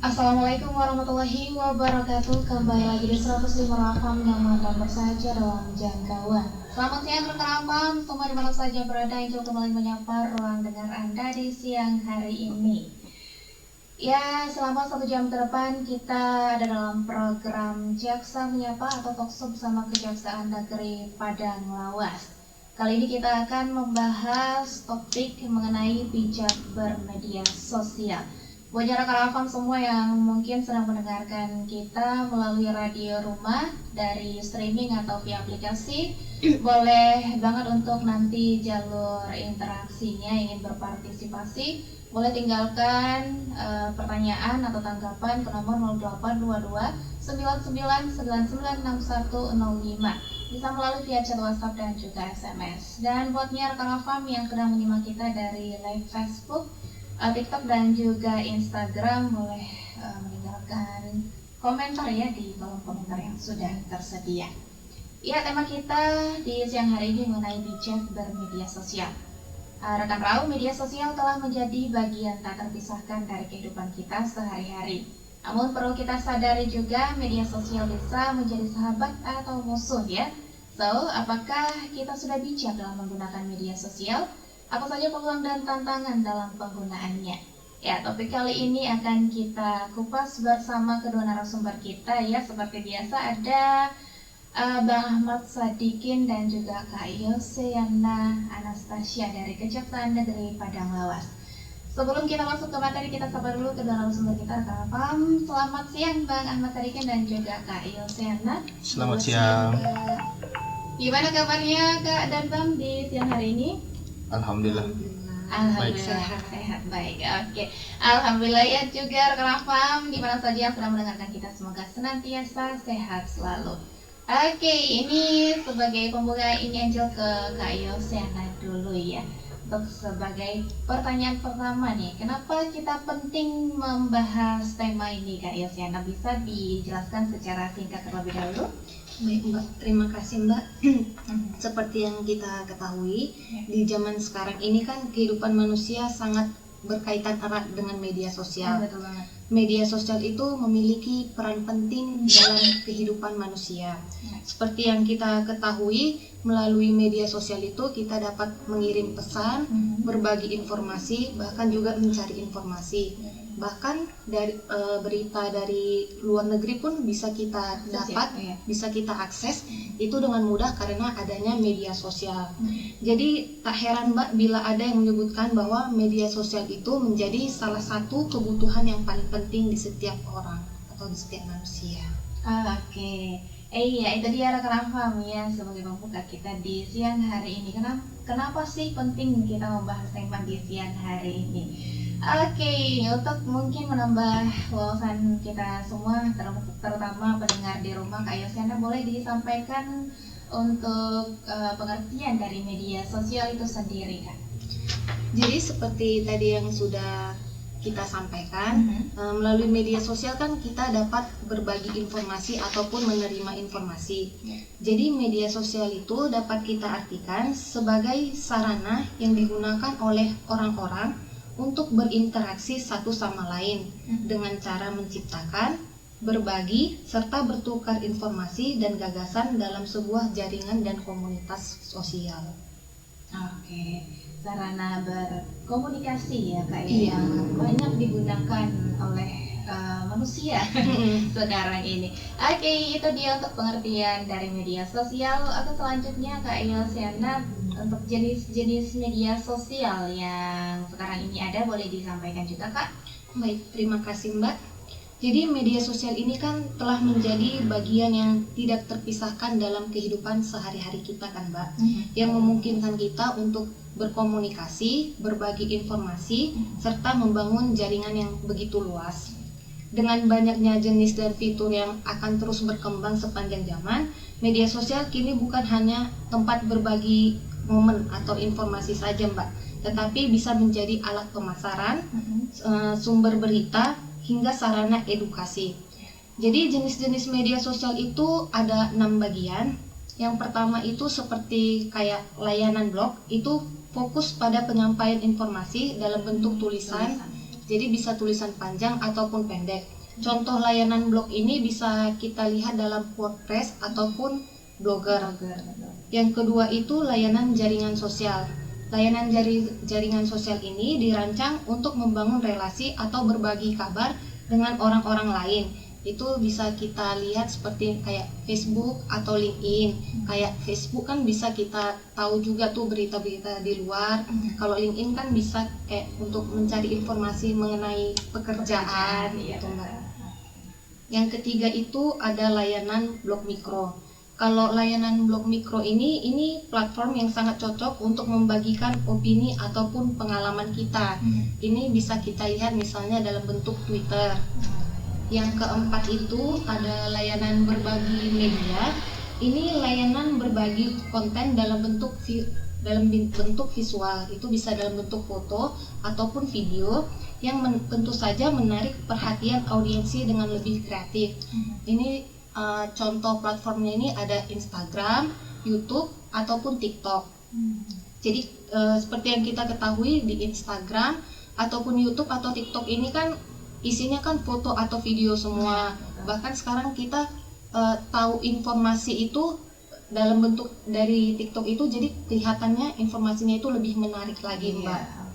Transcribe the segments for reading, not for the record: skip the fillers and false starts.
Assalamualaikum warahmatullahi wabarakatuh. Kembali lagi di 105 Rafam yang mantan bersaja dalam jangkauan. Selamat siang rekan Rafam, semua dimana saja berada yang kembali menyapa ruang dengar Anda di siang hari ini. Ya, selama 1 jam ke depan kita ada dalam program Jaksa Menyapa atau Talkshow bersama Kejaksaan Negeri Padang Lawas. Kali ini kita akan membahas topik mengenai bijak bermedia sosial. Buat rekan Rafam semua yang mungkin sedang mendengarkan kita melalui radio rumah, dari streaming atau via aplikasi, boleh banget untuk nanti jalur interaksinya ingin berpartisipasi, boleh tinggalkan pertanyaan atau tanggapan ke nomor 0822 99996105. Bisa melalui via chat WhatsApp dan juga SMS. Dan buatnya rekan Rafam yang sedang menyimak kita dari live Facebook, TikTok dan juga Instagram, boleh meninggalkan komentar ya di kolom komentar yang sudah tersedia. Ya, tema kita di siang hari ini mengenai bijak bermedia sosial. Rekan Rau, media sosial telah menjadi bagian tak terpisahkan dari kehidupan kita sehari-hari. Namun perlu kita sadari juga media sosial bisa menjadi sahabat atau musuh ya. So, apakah kita sudah bijak dalam menggunakan media sosial? Apa saja peluang dan tantangan dalam penggunaannya? Ya, topik kali ini akan kita kupas bersama kedua narasumber kita ya. Seperti biasa ada Bang Ahmad Sadikin dan juga Kak Yoseana Anastasia dari Kejaksaan Negeri Padang Lawas. Sebelum kita masuk ke materi, kita sapa dulu kedua narasumber kita. Selamat siang Bang Ahmad Sadikin dan juga Kak Yoseana. Selamat siang. Gimana kabarnya Kak dan Bang di siang hari ini? Alhamdulillah. Sehat baik. Oke. Alhamdulillah ya juga rekan Rafam di mana saja yang sedang mendengarkan kita, semoga senantiasa sehat selalu. Oke, ini sebagai pembuka ini Angel ke Kak Yoseana dulu ya. Untuk sebagai pertanyaan pertama nih, kenapa kita penting membahas tema ini Kak Yoseana? Bisa dijelaskan secara singkat terlebih dahulu? Baik Mbak, terima kasih Mbak. Seperti yang kita ketahui, di zaman sekarang ini kan kehidupan manusia sangat berkaitan erat dengan media sosial. Betul banget. Media sosial itu memiliki peran penting dalam kehidupan manusia. Seperti yang kita ketahui, melalui media sosial itu kita dapat mengirim pesan, berbagi informasi, bahkan juga mencari informasi. Bahkan dari berita dari luar negeri pun bisa kita dapat, bisa kita akses itu dengan mudah karena adanya media sosial. Jadi tak heran Mbak bila ada yang menyebutkan bahwa media sosial itu menjadi salah satu kebutuhan yang paling penting di setiap orang atau di setiap manusia. Oke. Iya, itu dia rekan Rafam ya, sebagai pembuka kita di siang hari ini. Kenapa sih penting kita membahas tema di siang hari ini? Oke, untuk mungkin menambah wawasan kita semua, terutama pendengar di rumah, Kak Yoseana boleh disampaikan untuk pengertian dari media sosial itu sendiri, Kak? Jadi seperti tadi yang sudah kita sampaikan, melalui media sosial kan kita dapat berbagi informasi ataupun menerima informasi. Jadi media sosial itu dapat kita artikan sebagai sarana yang digunakan oleh orang-orang untuk berinteraksi satu sama lain dengan cara menciptakan, berbagi, serta bertukar informasi dan gagasan dalam sebuah jaringan dan komunitas sosial. Oke, sarana berkomunikasi ya Kak, Iya. yang banyak digunakan oleh manusia sekarang ini. Oke, itu dia untuk pengertian dari media sosial. Atau selanjutnya Kak Yoseana, untuk jenis-jenis media sosial yang sekarang ini ada, boleh disampaikan juga Kak? Baik, terima kasih Mbak. Jadi media sosial ini kan telah menjadi bagian yang tidak terpisahkan dalam kehidupan sehari-hari kita kan Mbak, yang memungkinkan kita untuk berkomunikasi, berbagi informasi, serta membangun jaringan yang begitu luas. Dengan banyaknya jenis dan fitur yang akan terus berkembang sepanjang zaman, media sosial kini bukan hanya tempat berbagi momen atau informasi saja Mbak, tetapi bisa menjadi alat pemasaran, sumber berita, hingga sarana edukasi. Jadi jenis-jenis media sosial itu ada 6 bagian. Yang pertama itu seperti kayak layanan blog, itu fokus pada penyampaian informasi dalam bentuk tulisan Jadi bisa tulisan panjang ataupun pendek. Contoh layanan blog ini bisa kita lihat dalam WordPress ataupun Blogger. Yang kedua itu layanan jaringan sosial. Layanan jaringan sosial ini dirancang untuk membangun relasi atau berbagi kabar dengan orang-orang lain. Itu bisa kita lihat seperti kayak Facebook atau LinkedIn. Kayak Facebook kan bisa kita tahu juga tuh berita-berita di luar. Kalau LinkedIn kan bisa kayak untuk mencari informasi mengenai pekerjaan gitu, Mbak. Yang ketiga itu ada layanan blog mikro. Kalau layanan blog mikro ini platform yang sangat cocok untuk membagikan opini ataupun pengalaman kita. Ini bisa kita lihat misalnya dalam bentuk Twitter. Yang keempat itu ada layanan berbagi media. Ini layanan berbagi konten dalam bentuk visual. Itu bisa dalam bentuk foto ataupun video yang tentu saja menarik perhatian audiensi dengan lebih kreatif. Ini contoh platformnya ini ada Instagram, YouTube, ataupun TikTok. Jadi seperti yang kita ketahui di Instagram ataupun YouTube atau TikTok ini kan isinya kan foto atau video semua. Bahkan sekarang kita tahu informasi itu dalam bentuk dari TikTok itu, jadi kelihatannya informasinya itu lebih menarik lagi, Mbak.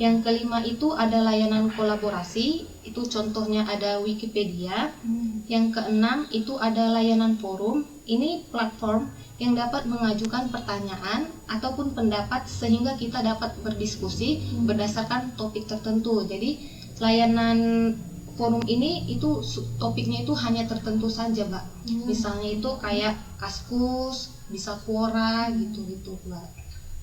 Yang kelima itu ada layanan kolaborasi, itu contohnya ada Wikipedia. Yang keenam itu ada layanan forum. Ini platform yang dapat mengajukan pertanyaan ataupun pendapat sehingga kita dapat berdiskusi berdasarkan topik tertentu. Jadi layanan forum ini itu topiknya itu hanya tertentu saja, Mbak. Misalnya itu kayak Kaskus, bisa Quora gitu-gitu, Mbak.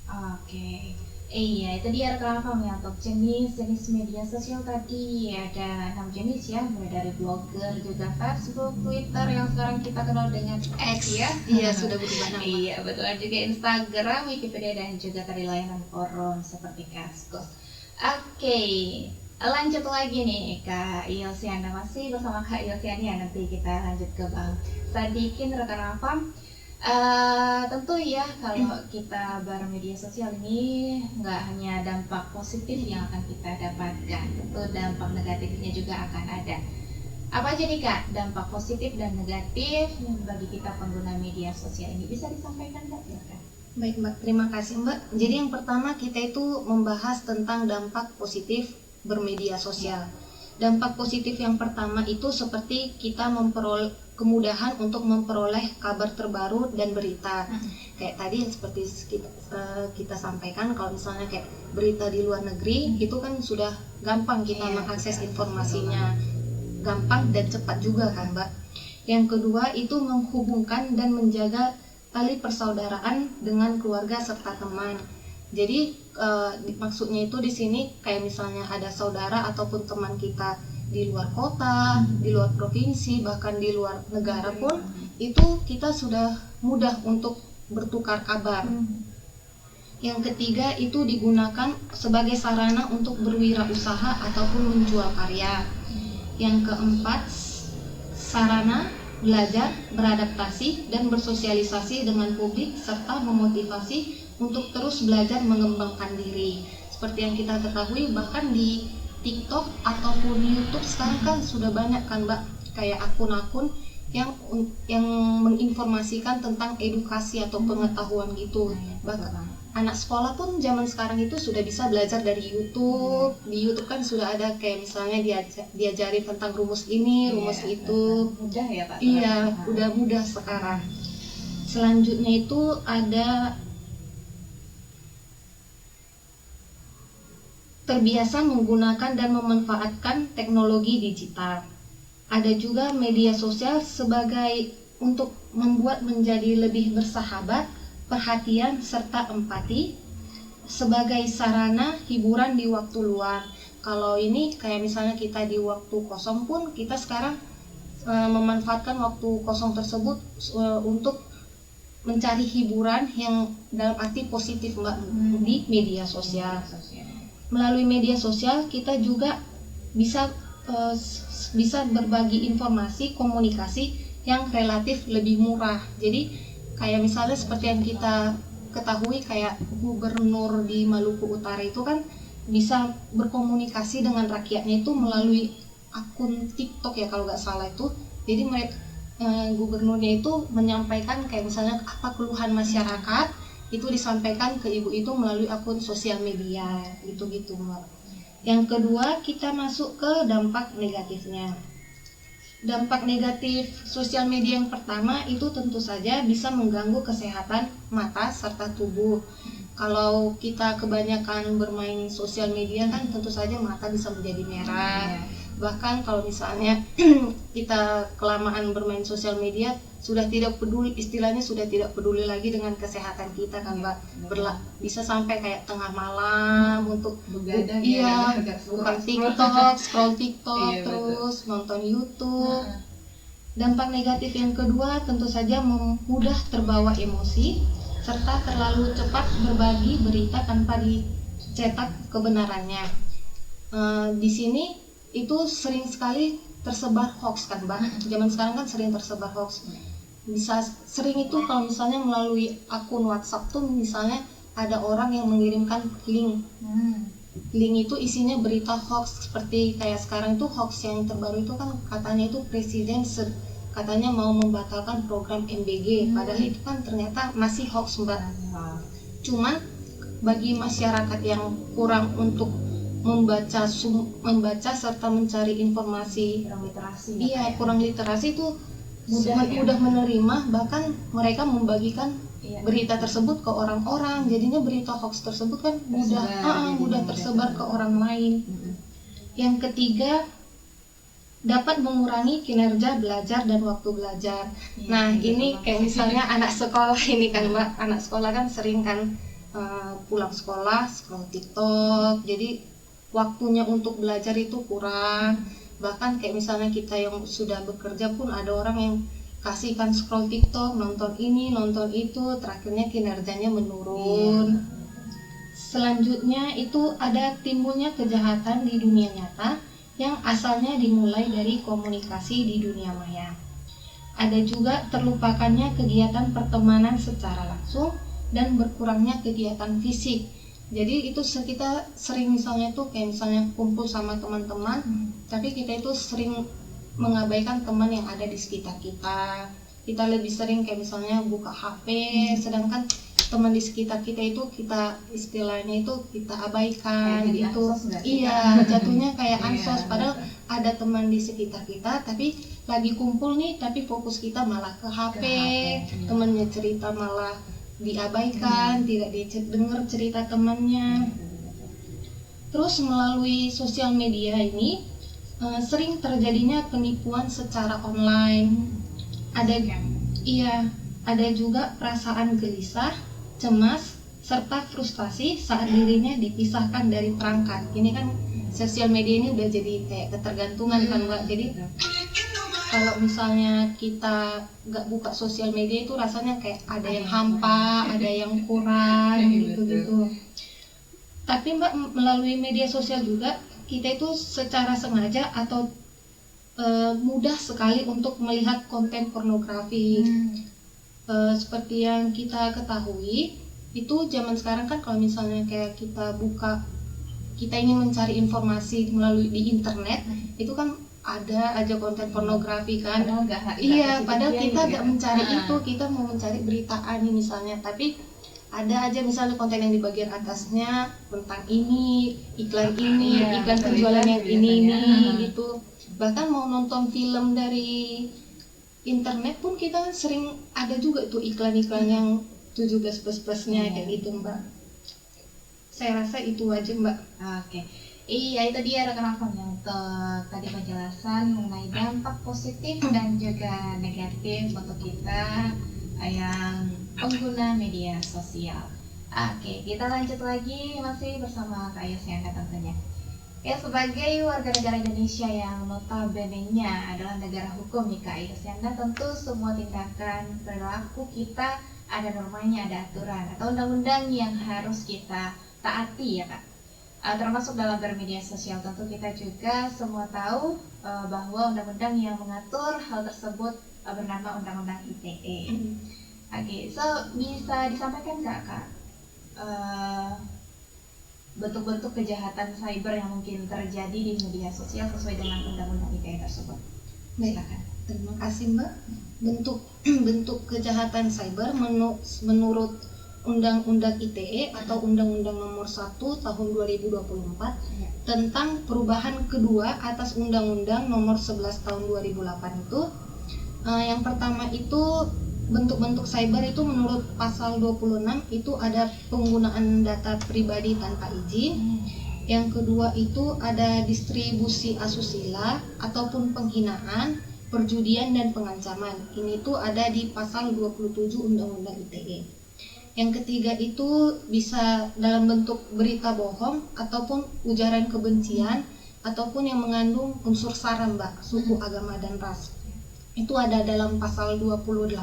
Oke. Iya, itu dia rekan Fam ya, untuk jenis media sosial tadi ada 6 jenis ya, mulai dari blogger, juga Facebook, Twitter yang sekarang kita kenal dengan X ya. Iya, sudah berubah nama. Iya, betul, juga Instagram, Wikipedia, dan juga tadi layanan forum seperti Kaskus. Oke, lanjut lagi nih Kak Ilsiana, masih bersama Kak Ilsiana ya, nanti kita lanjut ke Bang Sadikin rekan Fam. Tentu ya kalau kita bermedia sosial ini nggak hanya dampak positif yang akan kita dapatkan, tentu dampak negatifnya juga akan ada. Apa aja nih Kak dampak positif dan negatif bagi kita pengguna media sosial ini, bisa disampaikan Kak? Silakan. Baik Mbak, terima kasih Mbak. Jadi yang pertama kita itu membahas tentang dampak positif bermedia sosial. Dampak positif yang pertama itu seperti kita memperoleh kemudahan untuk memperoleh kabar terbaru dan berita. Kayak tadi seperti kita sampaikan, kalau misalnya kayak berita di luar negeri itu kan sudah gampang kita mengakses informasinya, gampang dan cepat juga kan Mbak. Yang kedua itu menghubungkan dan menjaga tali persaudaraan dengan keluarga serta teman. Jadi maksudnya itu di sini kayak misalnya ada saudara ataupun teman kita di luar kota, di luar provinsi, bahkan di luar negara pun, itu kita sudah mudah untuk bertukar kabar. Yang ketiga itu digunakan sebagai sarana untuk berwirausaha ataupun menjual karya. Yang keempat, sarana belajar, beradaptasi, dan bersosialisasi dengan publik, serta memotivasi untuk terus belajar mengembangkan diri. Seperti yang kita ketahui, bahkan di TikTok ataupun YouTube sekarang kan sudah banyak kan Mbak, kayak akun-akun yang menginformasikan tentang edukasi atau pengetahuan gitu. Bahkan anak sekolah pun zaman sekarang itu sudah bisa belajar dari YouTube. Di YouTube kan sudah ada kayak misalnya diajari tentang rumus ini, rumus itu. Mudah ya Pak? Iya, udah mudah sekarang. Selanjutnya itu ada terbiasa menggunakan dan memanfaatkan teknologi digital. Ada juga media sosial sebagai untuk membuat menjadi lebih bersahabat, perhatian, serta empati sebagai sarana hiburan di waktu luang. Kalau ini kayak misalnya kita di waktu kosong pun kita sekarang memanfaatkan waktu kosong tersebut untuk mencari hiburan yang dalam arti positif Mbak di media sosial. Melalui media sosial kita juga bisa berbagi informasi, komunikasi yang relatif lebih murah. Jadi kayak misalnya seperti yang kita ketahui kayak gubernur di Maluku Utara itu kan bisa berkomunikasi dengan rakyatnya itu melalui akun TikTok ya kalau nggak salah itu. Jadi mereka gubernurnya itu menyampaikan kayak misalnya apa keluhan masyarakat itu disampaikan ke ibu itu melalui akun sosial media gitu-gitu Mbak. Yang kedua kita masuk ke dampak negatifnya. Dampak negatif sosial media yang pertama itu tentu saja bisa mengganggu kesehatan mata serta tubuh. Kalau kita kebanyakan bermain sosial media kan tentu saja mata bisa menjadi merah. Bahkan kalau misalnya kita kelamaan bermain sosial media sudah tidak peduli, istilahnya sudah tidak peduli lagi dengan kesehatan kita kan Mbak. Bisa sampai kayak tengah malam untuk begadang buka TikTok, scroll TikTok, Iya, terus nonton YouTube. Dampak negatif yang kedua tentu saja mudah terbawa emosi serta terlalu cepat berbagi berita tanpa dicetak kebenarannya. Di sini itu sering sekali tersebar hoax kan Mbak. Zaman sekarang kan sering tersebar hoax. Bisa sering itu kalau misalnya melalui akun WhatsApp tuh misalnya ada orang yang mengirimkan link. Link itu isinya berita hoax, seperti kayak sekarang itu hoax yang terbaru itu kan katanya itu presiden katanya mau membatalkan program MBG, padahal itu kan ternyata masih hoax Mbak. Cuman bagi masyarakat yang kurang untuk membaca serta mencari informasi, kurang literasi itu mudah menerima, bahkan mereka membagikan berita tersebut ke orang-orang, jadinya berita hoax tersebut kan mudah tersebar ke orang lain. Yang ketiga, dapat mengurangi kinerja belajar dan waktu belajar. Nah ini kayak misalnya anak sekolah ini kan Mbak, anak sekolah kan sering kan pulang sekolah scroll TikTok, jadi waktunya untuk belajar itu kurang. Bahkan kayak misalnya kita yang sudah bekerja pun ada orang yang kasihkan scroll TikTok, nonton ini, nonton itu, terakhirnya kinerjanya menurun. Selanjutnya itu ada timbulnya kejahatan di dunia nyata yang asalnya dimulai dari komunikasi di dunia maya. Ada juga terlupakannya kegiatan pertemanan secara langsung dan berkurangnya kegiatan fisik. Jadi itu kita sering misalnya tuh kayak misalnya kumpul sama teman-teman, tapi kita itu sering mengabaikan teman yang ada di sekitar kita. Kita lebih sering kayak misalnya buka HP, sedangkan teman di sekitar kita itu kita istilahnya itu kita abaikan gitu. Iya, jatuhnya kayak ansos, padahal ada teman di sekitar kita tapi lagi kumpul nih tapi fokus kita malah ke HP, temannya cerita malah diabaikan, tidak didengar cerita temannya. Terus melalui sosial media ini sering terjadinya penipuan secara online. Ada juga perasaan gelisah, cemas, serta frustasi saat dirinya dipisahkan dari perangkat. Ini kan sosial media ini udah jadi kayak ketergantungan kan Mbak. Jadi kalau misalnya kita nggak buka sosial media itu rasanya kayak ada yang hampa, ada yang kurang gitu-gitu. Tapi Mbak, melalui media sosial juga kita itu secara sengaja atau mudah sekali untuk melihat konten pornografi. Seperti yang kita ketahui, itu zaman sekarang kan kalau misalnya kayak kita ingin mencari informasi melalui di internet, itu kan ada aja konten pornografi kan. Padahal kita nggak mencari itu, kita mau mencari berita ini misalnya, tapi ada aja misalnya konten yang di bagian atasnya tentang ini, iklan penjualan yang ini gitu. Bahkan mau nonton film dari internet pun kita sering ada juga tuh iklan-iklan yang 17 plus-plusnya kayak gitu Mbak. Saya rasa itu aja Mbak. Oke. Iya, itu dia rekan-rekan untuk tadi penjelasan mengenai dampak positif dan juga negatif untuk kita yang pengguna media sosial. Oke, kita lanjut lagi masih bersama Kak Yusyanda tentunya. Ya, sebagai warga negara Indonesia yang notabene-nya adalah negara hukum nih Kak Yusyanda, tentu semua tindakan perilaku kita ada normanya, ada aturan atau undang-undang yang harus kita taati ya Kak. Termasuk dalam bermedia sosial, tentu kita juga semua tahu bahwa undang-undang yang mengatur hal tersebut bernama Undang-Undang ITE. Oke, so bisa disampaikan Kak, bentuk-bentuk kejahatan cyber yang mungkin terjadi di media sosial sesuai dengan undang-undang ITE tersebut. Silakan. Terima kasih Mbak. Bentuk kejahatan cyber menurut Undang-Undang ITE atau Undang-Undang Nomor 1 Tahun 2024 tentang perubahan kedua atas Undang-Undang Nomor 11 Tahun 2008 itu, yang pertama itu bentuk-bentuk cyber itu menurut pasal 26 itu ada penggunaan data pribadi tanpa izin. Yang kedua itu ada distribusi asusila ataupun penghinaan, perjudian dan pengancaman. Ini tuh ada di pasal 27 Undang-Undang ITE. Yang ketiga itu bisa dalam bentuk berita bohong ataupun ujaran kebencian ataupun yang mengandung unsur sara, Mbak, suku, agama dan ras. Itu ada dalam pasal 28.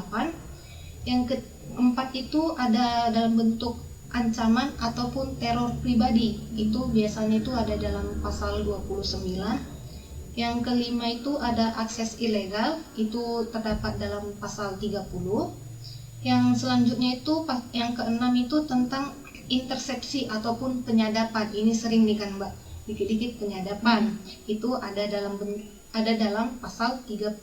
Yang keempat itu ada dalam bentuk ancaman ataupun teror pribadi. Itu biasanya itu ada dalam pasal 29. Yang kelima itu ada akses ilegal, itu terdapat dalam pasal 30. Yang selanjutnya itu yang keenam itu tentang intersepsi ataupun penyadapan. Ini sering nih kan Mbak, dikit-dikit penyadapan. Itu ada dalam pasal 31.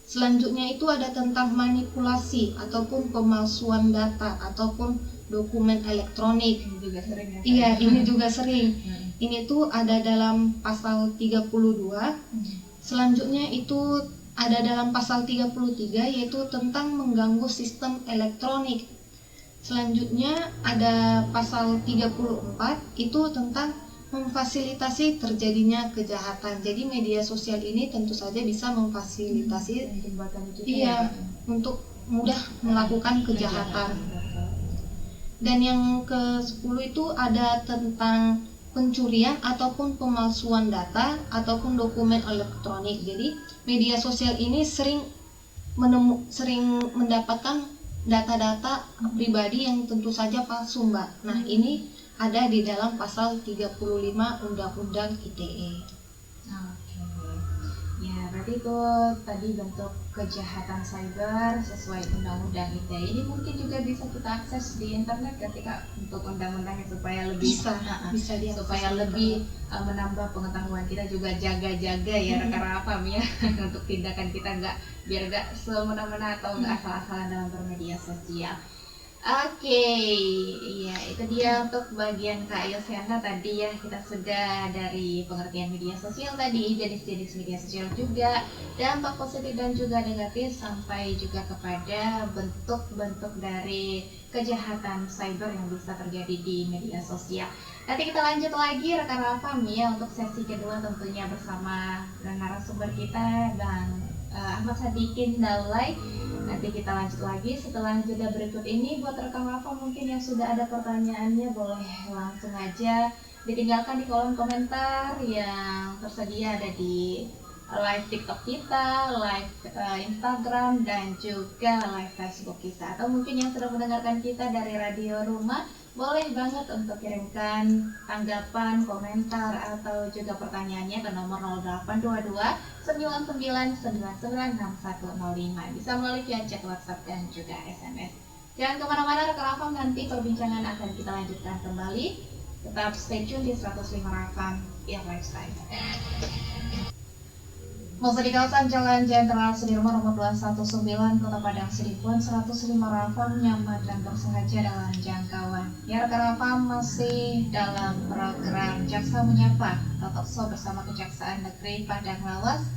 Selanjutnya itu ada tentang manipulasi ataupun pemalsuan data ataupun dokumen elektronik. Ini juga sering ya? Iya, ini juga sering. Ini tuh ada dalam pasal 32. Selanjutnya itu ada dalam pasal 33 yaitu tentang mengganggu sistem elektronik. Selanjutnya ada pasal 34 itu tentang memfasilitasi terjadinya kejahatan. Jadi media sosial ini tentu saja bisa memfasilitasi untuk mudah melakukan kejahatan. Dan yang ke-10 itu ada tentang pencurian ataupun pemalsuan data ataupun dokumen elektronik. Jadi media sosial ini sering mendapatkan data-data pribadi yang tentu saja palsu, Mbak. Nah, ini ada di dalam pasal 35 Undang-Undang ITE. Oke. Ya, berarti itu tadi bentuk kejahatan cyber sesuai Undang-Undang ITE. Ini mungkin juga bisa kita akses di internet ketika untuk undang-undangnya supaya lebih bisa diakses supaya lebih menambah pengetahuan kita, juga jaga-jaga ya rekan Rafam ya untuk tindakan kita biar nggak semena-mena atau nggak asal-asalan dalam bermedia sosial. Oke, iya itu dia untuk bagian Kak Yosyana tadi ya, kita sudah dari pengertian media sosial tadi, jenis-jenis media sosial juga, dampak positif dan juga negatif, sampai juga kepada bentuk-bentuk dari kejahatan cyber yang bisa terjadi di media sosial. Nanti kita lanjut lagi rekan Rafam ya untuk sesi kedua tentunya bersama narasumber kita Bang Ahmad Sadikin Daulay. Nanti kita lanjut lagi setelah jeda berikut ini. Buat rekan Rafam mungkin yang sudah ada pertanyaannya boleh langsung aja ditinggalkan di kolom komentar yang tersedia ada di live TikTok kita, live Instagram dan juga live Facebook kita. Atau mungkin yang sudah mendengarkan kita dari radio rumah, boleh banget untuk kirimkan tanggapan, komentar, atau juga pertanyaannya ke nomor 0822 99996105. Bisa melalui via chat WhatsApp dan juga SMS. Jangan kemana-mana rekan Rafam, nanti perbincangan akan kita lanjutkan kembali. Tetap stay tune di 105 Rafam, ya lifestyle. Masih di kawasan Jalan Jenderal Sudirman nomor 219 Kota Padang Sidikuan, 105 Rafam, nyaman dan bersahaja dalam jangkauan. Ya rekan Rafam, masih dalam program Jaksa Menyapa atau Talkshow bersama Kejaksaan Negeri Padang Lawas,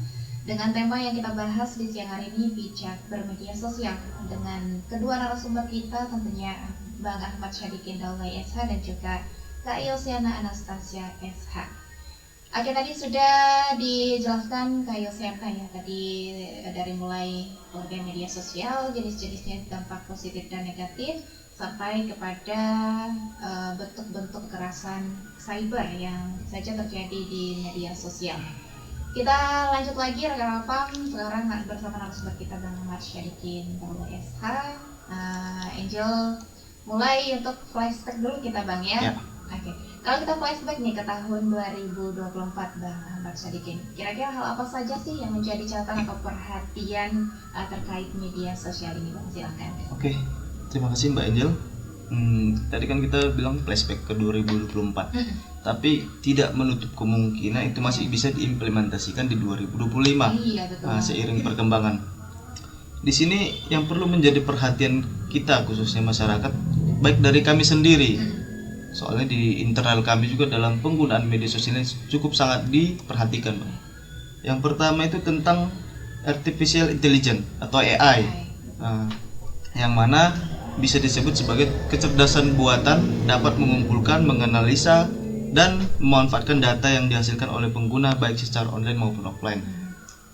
dengan tema yang kita bahas di siang hari ini, bijak bermedia sosial, dengan kedua narasumber kita tentunya Bang Ahmad Sadikin Daulay SH dan juga Kak Yosyana Anastasia SH. Oke, tadi sudah dijelaskan Kak Yosyana ya, tadi dari mulai organ media sosial, jenis-jenisnya, dampak positif dan negatif, sampai kepada bentuk-bentuk kekerasan cyber yang saja terjadi di media sosial. Kita lanjut lagi rekan Rafam, sekarang bersama narasumber kita Bang Ahmad Sadikin Daulay SH. Angel, mulai untuk flashback dulu kita Bang ya. Oke. Kalau kita flashback nih ke tahun 2024 Bang Ahmad Sadikin, kira-kira hal apa saja sih yang menjadi catatan atau perhatian terkait media sosial ini Bang? Silakan. Oke, terima kasih Mbak Angel. Tadi kan kita bilang flashback ke 2024, tapi tidak menutup kemungkinan itu masih bisa diimplementasikan di 2025. Iya, betul. Seiring perkembangan. Di sini yang perlu menjadi perhatian kita khususnya masyarakat, baik dari kami sendiri. Soalnya di internal kami juga dalam penggunaan media sosial ini cukup sangat diperhatikan, Bang. Yang pertama itu tentang artificial intelligence atau AI. Yang mana bisa disebut sebagai kecerdasan buatan, dapat mengumpulkan, menganalisa, dan memanfaatkan data yang dihasilkan oleh pengguna baik secara online maupun offline.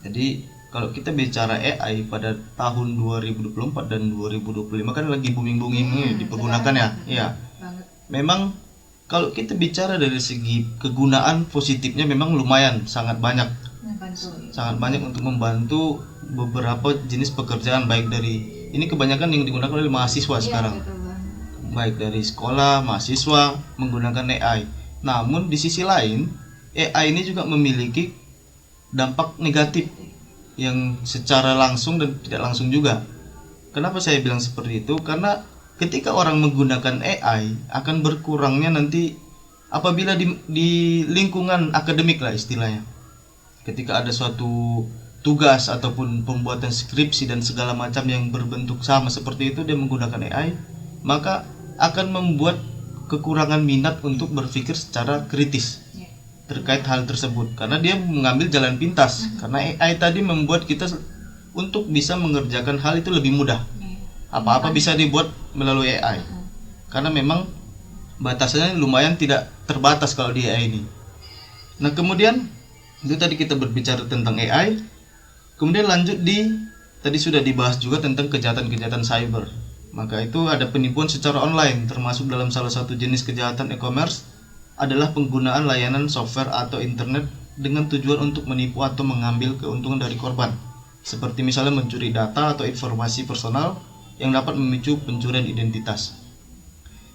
Jadi kalau kita bicara AI pada tahun 2024 dan 2025 kan lagi booming-boomingnya dipergunakan ya. Iya. Memang kalau kita bicara dari segi kegunaan positifnya memang lumayan sangat banyak. Sangat banyak untuk membantu beberapa jenis pekerjaan, baik dari ini kebanyakan yang digunakan oleh mahasiswa sekarang. Baik dari sekolah, mahasiswa menggunakan AI. Namun di sisi lain, AI ini juga memiliki dampak negatif yang secara langsung dan tidak langsung juga. Kenapa saya bilang seperti itu? Karena ketika orang menggunakan AI akan berkurangnya nanti apabila di lingkungan akademik lah istilahnya. Ketika ada suatu tugas ataupun pembuatan skripsi dan segala macam yang berbentuk sama seperti itu dia menggunakan AI, maka akan membuat kekurangan minat untuk berpikir secara kritis terkait hal tersebut, karena dia mengambil jalan pintas. Karena AI tadi membuat kita untuk bisa mengerjakan hal itu lebih mudah. Apa-apa bisa dibuat melalui AI. Karena memang batasannya lumayan tidak terbatas kalau di AI ini. Nah, kemudian itu tadi kita berbicara tentang AI. Kemudian lanjut tadi sudah dibahas juga tentang kejahatan-kejahatan cyber. Maka itu ada penipuan secara online, termasuk dalam salah satu jenis kejahatan e-commerce adalah penggunaan layanan software atau internet dengan tujuan untuk menipu atau mengambil keuntungan dari korban. Seperti misalnya mencuri data atau informasi personal yang dapat memicu pencurian identitas.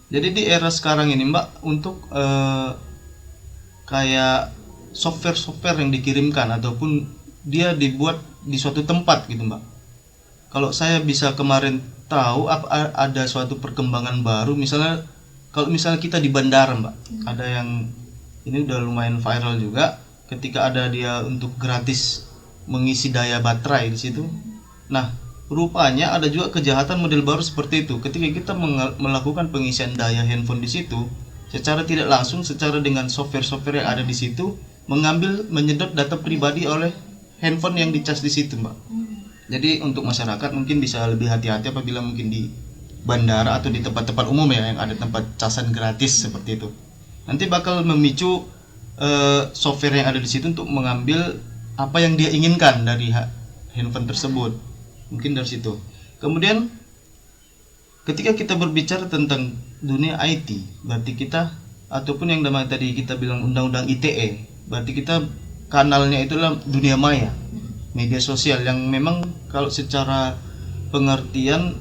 Jadi di era sekarang ini, Mbak, untuk kayak software-software yang dikirimkan ataupun dia dibuat di suatu tempat gitu, Mbak. Kalau saya bisa kemarin tahu ada suatu perkembangan baru, misalnya kalau misalnya kita di bandara, Mbak, ada yang ini udah lumayan viral juga, ketika ada dia untuk gratis mengisi daya baterai di situ. Nah, rupanya ada juga kejahatan model baru seperti itu. Ketika kita melakukan pengisian daya handphone di situ, secara tidak langsung, secara dengan software-software yang ada di situ, menyedot data pribadi oleh handphone yang dicas di situ, Mbak. Jadi untuk masyarakat mungkin bisa lebih hati-hati apabila mungkin di bandara atau di tempat-tempat umum ya yang ada tempat casan gratis seperti itu. Nanti bakal memicu software yang ada di situ untuk mengambil apa yang dia inginkan dari handphone tersebut. Mungkin dari situ. Kemudian ketika kita berbicara tentang dunia IT, berarti kita ataupun yang namanya tadi kita bilang undang-undang ITE, berarti kita kanalnya itulah dunia maya, media sosial yang memang kalau secara pengertian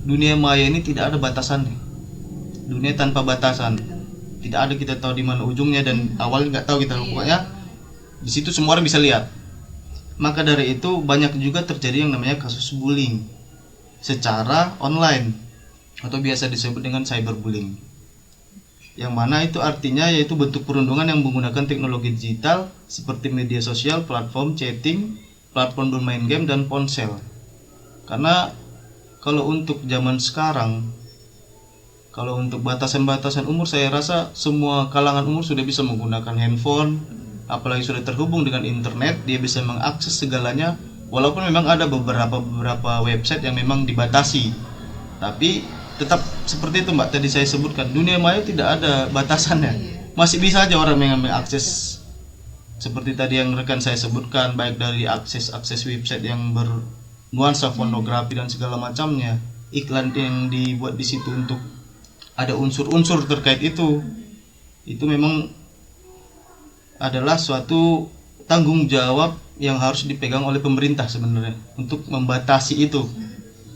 dunia maya ini tidak ada batasan, dunia tanpa batasan, tidak ada kita tahu di mana ujungnya dan awalnya nggak tahu kita, pokoknya di situ semua orang bisa lihat. Maka dari itu banyak juga terjadi yang namanya kasus bullying secara online atau biasa disebut dengan cyberbullying, yang mana itu artinya yaitu bentuk perundungan yang menggunakan teknologi digital seperti media sosial, platform chatting, platform bermain game, dan ponsel. Karena kalau untuk zaman sekarang, kalau untuk batasan-batasan umur, saya rasa semua kalangan umur sudah bisa menggunakan handphone, apalagi sudah terhubung dengan internet, dia bisa mengakses segalanya. Walaupun memang ada beberapa website yang memang dibatasi, tapi tetap seperti itu, Mbak, tadi saya sebutkan, dunia maya tidak ada batasannya. Masih bisa aja orang yang mengakses seperti tadi yang rekan saya sebutkan, baik dari akses website yang bernuansa pornografi dan segala macamnya, iklan yang dibuat di situ untuk ada unsur-unsur terkait itu memang adalah suatu tanggung jawab yang harus dipegang oleh pemerintah sebenarnya untuk membatasi itu.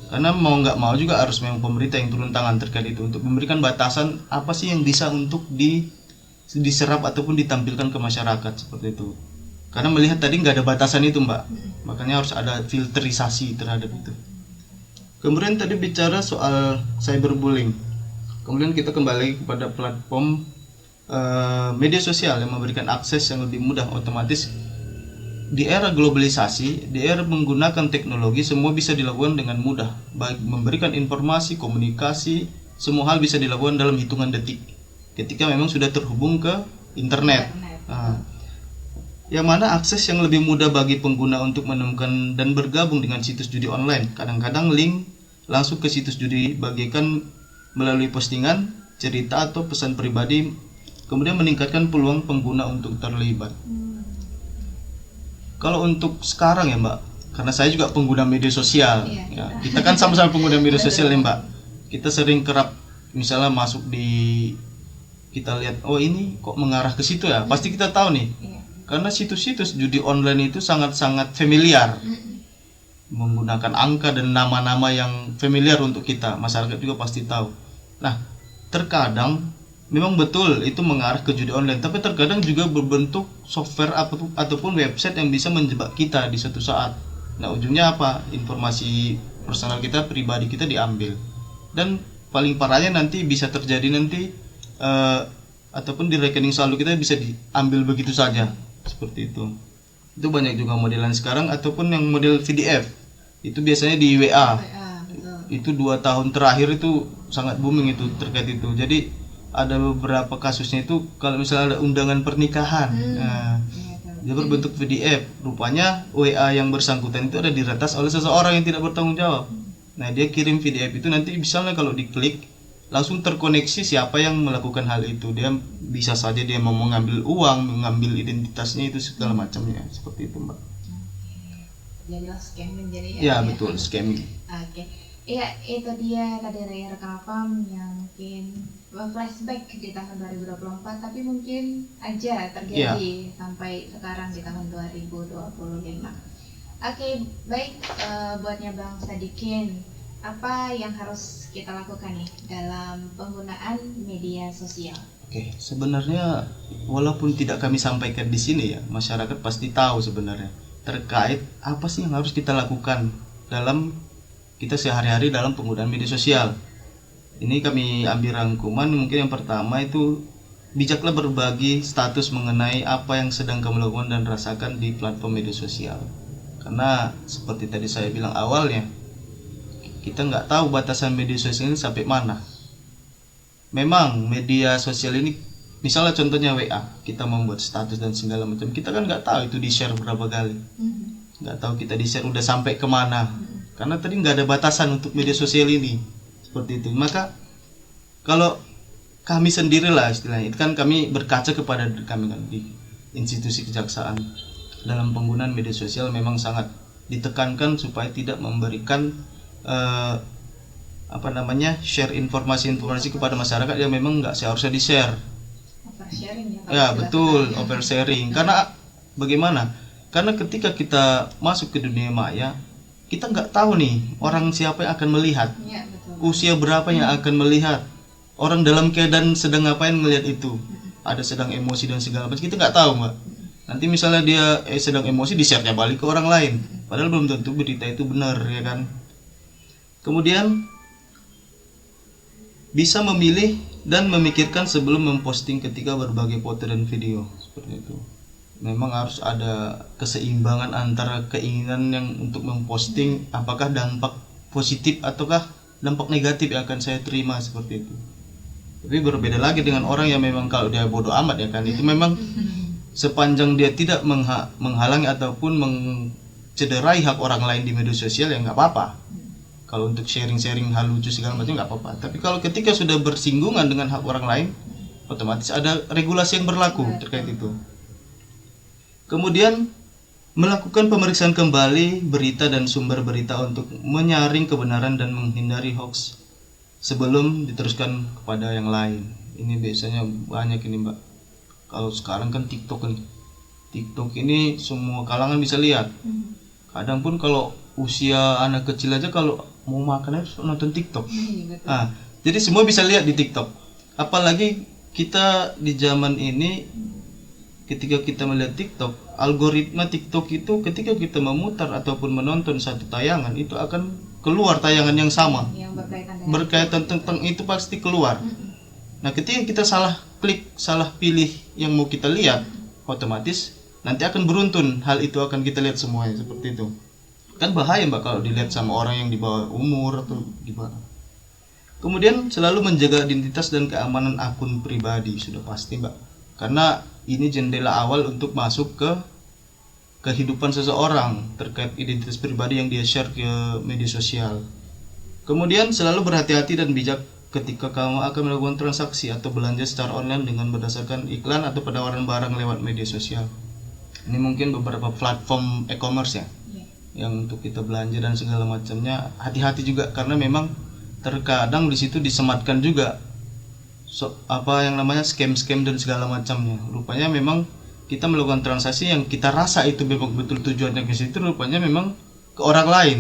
Karena mau nggak mau juga harus memang pemerintah yang turun tangan terkait itu untuk memberikan batasan apa sih yang bisa untuk diserap ataupun ditampilkan ke masyarakat seperti itu. Karena melihat tadi nggak ada batasan itu, Mbak, makanya harus ada filterisasi terhadap itu. Kemudian tadi bicara soal cyberbullying. Kemudian kita kembali lagi kepada platform media sosial yang memberikan akses yang lebih mudah. Otomatis di era globalisasi, di era menggunakan teknologi, semua bisa dilakukan dengan mudah. Baik memberikan informasi, komunikasi, semua hal bisa dilakukan dalam hitungan detik ketika memang sudah terhubung ke internet. Yang mana akses yang lebih mudah bagi pengguna untuk menemukan dan bergabung dengan situs judi online. Kadang-kadang link langsung ke situs judi bagikan melalui postingan, cerita atau pesan pribadi, kemudian meningkatkan peluang pengguna untuk terlibat. Kalau untuk sekarang ya Mbak, karena saya juga pengguna media sosial, ya, kita kan sama-sama pengguna media sosial ya Mbak. Kita sering kerap misalnya masuk di, kita lihat oh ini kok mengarah ke situ ya, pasti kita tahu nih. Karena situs-situs judi online itu sangat-sangat familiar, menggunakan angka dan nama-nama yang familiar untuk kita, masyarakat juga pasti tahu. Nah, terkadang memang betul itu mengarah ke judi online, tapi terkadang juga berbentuk software ataupun website yang bisa menjebak kita di suatu saat. Nah, ujungnya apa? Informasi personal kita, pribadi kita diambil. Dan paling parahnya nanti bisa terjadi nanti ataupun di rekening saldo kita bisa diambil begitu saja. Seperti itu. Itu banyak juga modelan sekarang, ataupun yang model VDF. Itu biasanya di WA. Itu 2 tahun terakhir itu sangat booming itu terkait itu. Jadi ada beberapa kasusnya itu kalau misalnya ada undangan pernikahan, dia berbentuk PDF. Rupanya WA yang bersangkutan itu ada diretas oleh seseorang yang tidak bertanggung jawab. Nah, dia kirim PDF itu, nanti misalnya kalau diklik langsung terkoneksi siapa yang melakukan hal itu. Dia bisa saja dia mau mengambil uang, mengambil identitasnya itu segala macamnya, seperti itu Mbak. Jadilah scamming jadi ya. Betul, scamming. Iya, itu dia tadi rekan Afam yang mungkin flashback di tahun 2024, tapi mungkin aja terjadi sampai sekarang di tahun 2025. Baik, buatnya Bang Sadikin, apa yang harus kita lakukan nih dalam penggunaan media sosial? Sebenarnya walaupun tidak kami sampaikan di sini ya, masyarakat pasti tahu sebenarnya terkait apa sih yang harus kita lakukan dalam kita sehari-hari dalam penggunaan media sosial. Ini kami ambil rangkuman. Mungkin yang pertama itu bijaklah berbagi status mengenai apa yang sedang kamu lakukan dan rasakan di platform media sosial. Karena seperti tadi saya bilang awalnya, kita nggak tahu batasan media sosial ini sampai mana. Memang media sosial ini, misalnya contohnya WA, kita membuat status dan segala macam, kita kan nggak tahu itu di-share berapa kali, nggak tahu kita di-share udah sampai kemana. Karena tadi nggak ada batasan untuk media sosial ini, seperti itu. Maka kalau kami sendirilah istilahnya, itu kan kami berkaca kepada diri kami kan di institusi kejaksaan, dalam penggunaan media sosial memang sangat ditekankan supaya tidak memberikan share informasi kepada masyarakat yang memang nggak seharusnya di-share. Oversharing ya betul, oversharing. Karena bagaimana? Karena ketika kita masuk ke dunia maya, kita nggak tahu nih orang siapa yang akan melihat, usia berapa yang akan melihat, orang dalam keadaan sedang ngapain melihat itu, ada sedang emosi dan segala macam, kita nggak tahu Mbak. Nanti misalnya dia sedang emosi, di-share-nya balik ke orang lain, padahal belum tentu berita itu benar, ya kan. Kemudian bisa memilih dan memikirkan sebelum memposting ketika berbagai foto dan video, seperti itu. Memang harus ada keseimbangan antara keinginan yang untuk memposting, apakah dampak positif ataukah dampak negatif yang akan saya terima, seperti itu. Tapi berbeda lagi dengan orang yang memang kalau dia bodoh amat ya kan, itu memang sepanjang dia tidak menghalangi ataupun mencederai hak orang lain di media sosial ya nggak apa-apa. Kalau untuk sharing-sharing hal lucu segala macam nggak apa-apa. Tapi kalau ketika sudah bersinggungan dengan hak orang lain, otomatis ada regulasi yang berlaku terkait itu. Kemudian melakukan pemeriksaan kembali berita dan sumber berita untuk menyaring kebenaran dan menghindari hoax sebelum diteruskan kepada yang lain. Ini biasanya banyak ini Mbak. Kalau sekarang kan TikTok ini semua kalangan bisa lihat. Kadang pun kalau usia anak kecil aja kalau mau makan harus nonton TikTok. Jadi semua bisa lihat di TikTok. Apalagi kita di zaman ini ketika kita melihat TikTok, algoritma TikTok itu ketika kita memutar ataupun menonton satu tayangan itu akan keluar tayangan yang sama. Yang berkaitan tentang itu pasti keluar. Nah, ketika kita salah klik, salah pilih yang mau kita lihat, otomatis nanti akan beruntun hal itu akan kita lihat semuanya seperti itu. Kan bahaya Mbak kalau dilihat sama orang yang di bawah umur atau gimana. Kemudian selalu menjaga identitas dan keamanan akun pribadi, sudah pasti Mbak. Karena ini jendela awal untuk masuk ke kehidupan seseorang terkait identitas pribadi yang dia share ke media sosial. Kemudian selalu berhati-hati dan bijak ketika kamu akan melakukan transaksi atau belanja secara online dengan berdasarkan iklan atau penawaran barang lewat media sosial. Ini mungkin beberapa platform e-commerce ya, yang untuk kita belanja dan segala macamnya. Hati-hati juga karena memang terkadang di situ disematkan juga apa yang namanya scam dan segala macamnya. Rupanya memang kita melakukan transaksi yang kita rasa itu memang betul tujuannya ke situ, rupanya memang ke orang lain.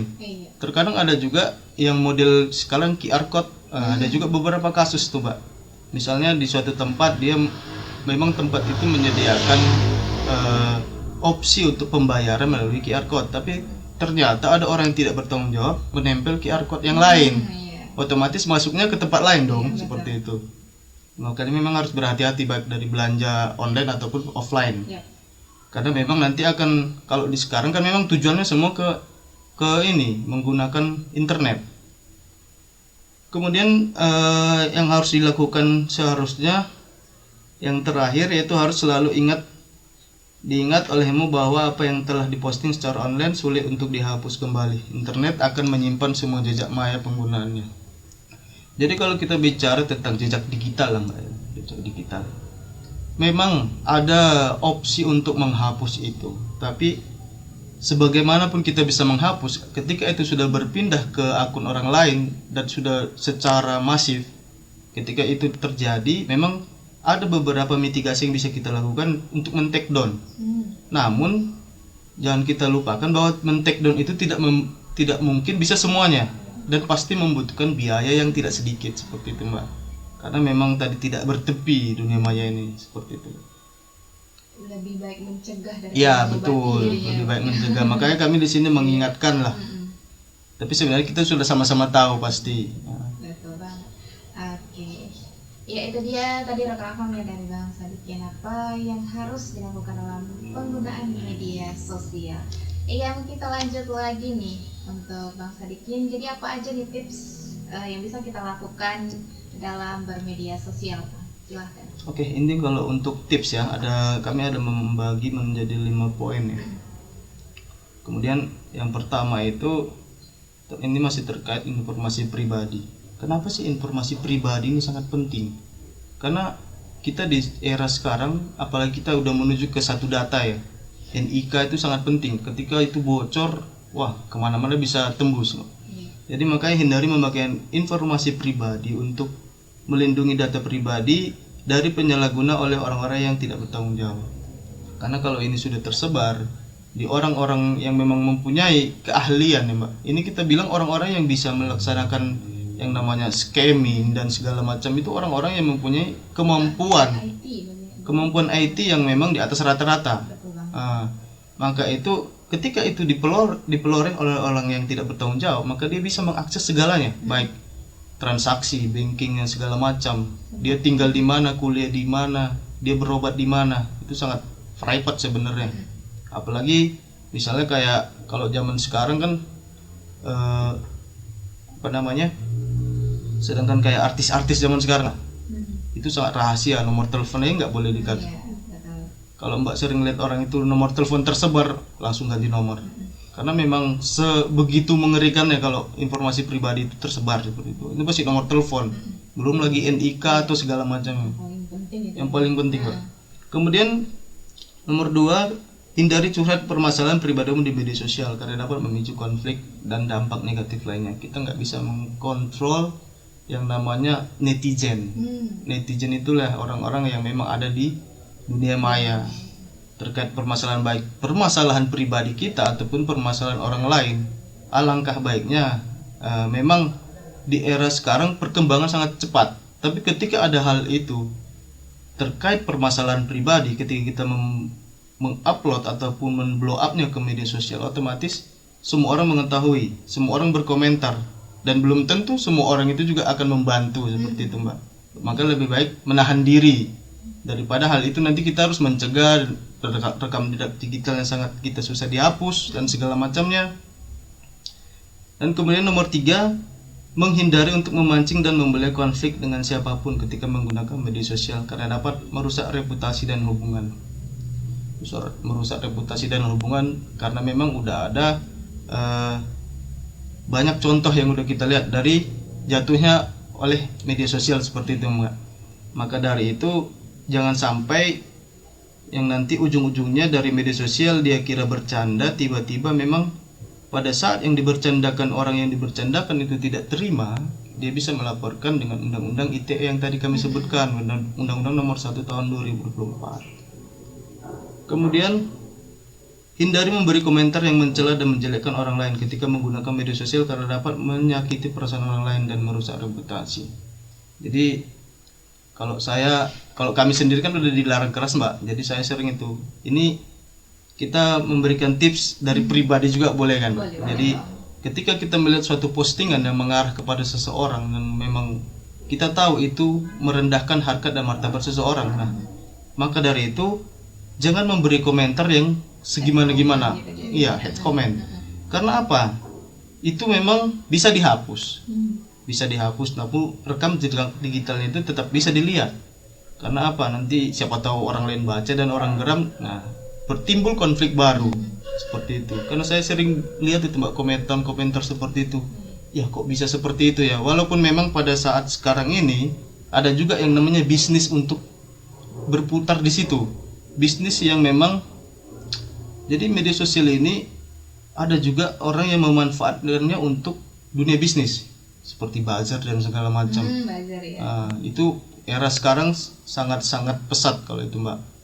Terkadang ada juga yang model sekarang QR code. Ada juga beberapa kasus tuh Mbak. Misalnya di suatu tempat dia memang tempat itu menyediakan opsi untuk pembayaran melalui QR code, tapi ternyata ada orang yang tidak bertanggung jawab menempel QR code yang lain. Otomatis masuknya ke tempat lain dong, seperti itu. Makanya memang harus berhati-hati baik dari belanja online ataupun offline. Karena memang nanti akan, kalau di sekarang kan memang tujuannya semua ke ini menggunakan internet. Kemudian yang harus dilakukan seharusnya yang terakhir yaitu harus selalu diingat olehmu bahwa apa yang telah diposting secara online sulit untuk dihapus kembali. Internet akan menyimpan semua jejak maya penggunaannya. Jadi kalau kita bicara tentang jejak digital lah Mbak, jejak digital, memang ada opsi untuk menghapus itu. Tapi sebagaimanapun kita bisa menghapus, ketika itu sudah berpindah ke akun orang lain dan sudah secara masif, ketika itu terjadi, memang ada beberapa mitigasi yang bisa kita lakukan untuk men-take down. Namun jangan kita lupakan bahwa men-take down itu tidak mungkin bisa semuanya. Dan pasti membutuhkan biaya yang tidak sedikit seperti itu Mbak. Karena memang tadi tidak bertepi dunia maya ini seperti itu. Lebih baik mencegah daripada ya betul, lebih baik mencegah. Makanya kami di sini mengingatkan lah. Tapi sebenarnya kita sudah sama-sama tahu pasti. Betul banget. Oke. Ya itu dia tadi rekaman ya dari Bang Sadikin, apa yang harus dilakukan dalam penggunaan media sosial. Iya, kita lanjut lagi nih untuk Bang Sadikin. Jadi apa aja nih tips yang bisa kita lakukan dalam bermedia sosial? Silahkan. Oke, ini kalau untuk tips ya, kami ada membagi menjadi 5 poin ya. Kemudian yang pertama itu ini masih terkait informasi pribadi. Kenapa sih informasi pribadi ini sangat penting? Karena kita di era sekarang, apalagi kita udah menuju ke satu data ya. NIK itu sangat penting. Ketika itu bocor, wah kemana-mana bisa tembus. Jadi makanya hindari memakai informasi pribadi untuk melindungi data pribadi dari penyalahguna oleh orang-orang yang tidak bertanggung jawab. Karena kalau ini sudah tersebar di orang-orang yang memang mempunyai keahlian ya Mbak. Ini kita bilang orang-orang yang bisa melaksanakan yang namanya scamming dan segala macam itu orang-orang yang mempunyai kemampuan IT yang memang di atas rata-rata. Maka itu ketika itu dipeloreh oleh orang yang tidak bertanggung jawab, maka dia bisa mengakses segalanya, baik transaksi, banking dan segala macam. Dia tinggal di mana, kuliah di mana, dia berobat di mana, itu sangat private sebenarnya. Apalagi misalnya kayak kalau zaman sekarang kan sedangkan kayak artis-artis zaman sekarang itu sangat rahasia, nomor teleponnya nggak boleh dikasih. Kalau Mbak sering lihat orang itu nomor telepon tersebar, langsung ganti nomor. Karena memang sebegitu mengerikannya kalau informasi pribadi itu tersebar seperti itu. Itu pasti nomor telepon, belum lagi NIK atau segala macam. Yang paling penting Mbak. Kemudian nomor 2, hindari curhat permasalahan pribadimu di media sosial karena dapat memicu konflik dan dampak negatif lainnya. Kita nggak bisa mengkontrol yang namanya netizen. Netizen itulah orang-orang yang memang ada di dunia maya terkait permasalahan, baik permasalahan pribadi kita ataupun permasalahan orang lain. Alangkah baiknya memang di era sekarang perkembangan sangat cepat, tapi ketika ada hal itu terkait permasalahan pribadi, ketika kita mengupload ataupun memblow upnya ke media sosial, otomatis semua orang mengetahui, semua orang berkomentar, dan belum tentu semua orang itu juga akan membantu seperti itu Mbak. Maka lebih baik menahan diri daripada hal itu nanti kita harus mencegah rekam jejak digital yang sangat kita susah dihapus dan segala macamnya. Dan kemudian nomor 3, menghindari untuk memancing dan membeli konflik dengan siapapun ketika menggunakan media sosial, karena dapat merusak reputasi dan hubungan. Merusak reputasi dan hubungan karena memang udah ada banyak contoh yang udah kita lihat dari jatuhnya oleh media sosial seperti itu Mbak. Maka dari itu jangan sampai yang nanti ujung-ujungnya dari media sosial dia kira bercanda, tiba-tiba memang pada saat yang dibercandakan orang yang dibercandakan itu tidak terima, dia bisa melaporkan dengan undang-undang ITE yang tadi kami sebutkan, undang-undang nomor 1 tahun 2024. Kemudian hindari memberi komentar yang mencela dan menjelekkan orang lain ketika menggunakan media sosial karena dapat menyakiti perasaan orang lain dan merusak reputasi. Jadi kalau kami sendiri kan udah dilarang keras Mbak, jadi saya sering itu. Ini kita memberikan tips dari pribadi juga boleh kan? Boleh. Jadi ketika kita melihat suatu postingan yang mengarah kepada seseorang dan memang kita tahu itu merendahkan harkat dan martabat seseorang, nah maka dari itu jangan memberi komentar yang segimana-gimana. Iya, hate comment. Karena apa? Itu memang bisa dihapus. Bisa dihapus, namun rekam jejak digitalnya itu tetap bisa dilihat. Karena apa? Nanti siapa tahu orang lain baca dan orang geram, nah bertimbul konflik baru seperti itu. Karena saya sering lihat itu Mbak, komentar seperti itu. Ya kok bisa seperti itu ya? Walaupun memang pada saat sekarang ini ada juga yang namanya bisnis untuk berputar di situ. Bisnis yang memang, jadi media sosial ini ada juga orang yang memanfaatkannya untuk dunia bisnis seperti bazar dan segala macam. Bazar ya. Itu era sekarang sangat-sangat pesat kalau itu Mbak.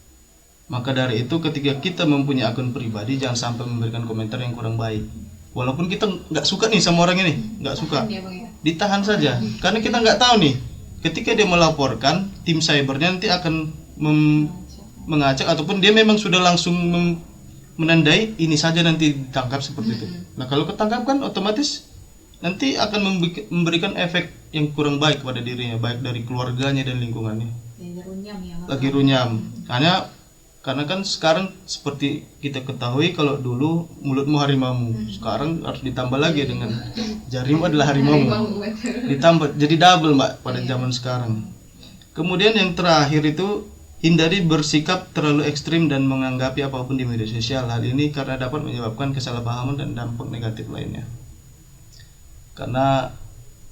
Maka dari itu ketika kita mempunyai akun pribadi, jangan sampai memberikan komentar yang kurang baik. Walaupun kita nggak suka nih sama orang ini, nggak suka, ditahan saja. Karena kita nggak tahu nih, ketika dia melaporkan, tim cybernya nanti akan mengacak ataupun dia memang sudah langsung menandai ini saja nanti ditangkap seperti itu. Nah kalau ketangkap kan otomatis nanti akan memberikan efek yang kurang baik kepada dirinya, baik dari keluarganya dan lingkungannya. Lagi runyam. Karena kan sekarang seperti kita ketahui, kalau dulu mulutmu harimaumu, sekarang harus ditambah lagi dengan jarimu adalah harimaumu. Ditambah jadi double Mbak pada zaman sekarang. Kemudian yang terakhir itu hindari bersikap terlalu ekstrim dan menanggapi apapun di media sosial. Hal ini karena dapat menyebabkan kesalahpahaman dan dampak negatif lainnya. Karena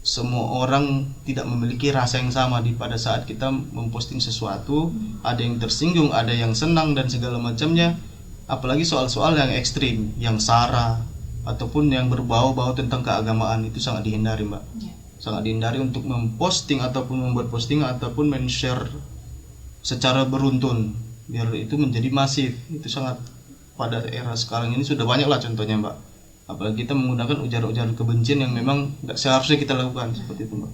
semua orang tidak memiliki rasa yang sama pada saat kita memposting sesuatu. Ada yang tersinggung, ada yang senang dan segala macamnya. Apalagi soal-soal yang ekstrim, yang sara ataupun yang berbau-bau tentang keagamaan, itu sangat dihindari Mbak. Sangat dihindari untuk memposting ataupun membuat posting ataupun men-share secara beruntun biar itu menjadi masif. Itu sangat, pada era sekarang ini sudah banyak lah contohnya Mbak. Apalagi kita menggunakan ujaran-ujaran kebencian yang memang nggak seharusnya kita lakukan seperti itu Mbak.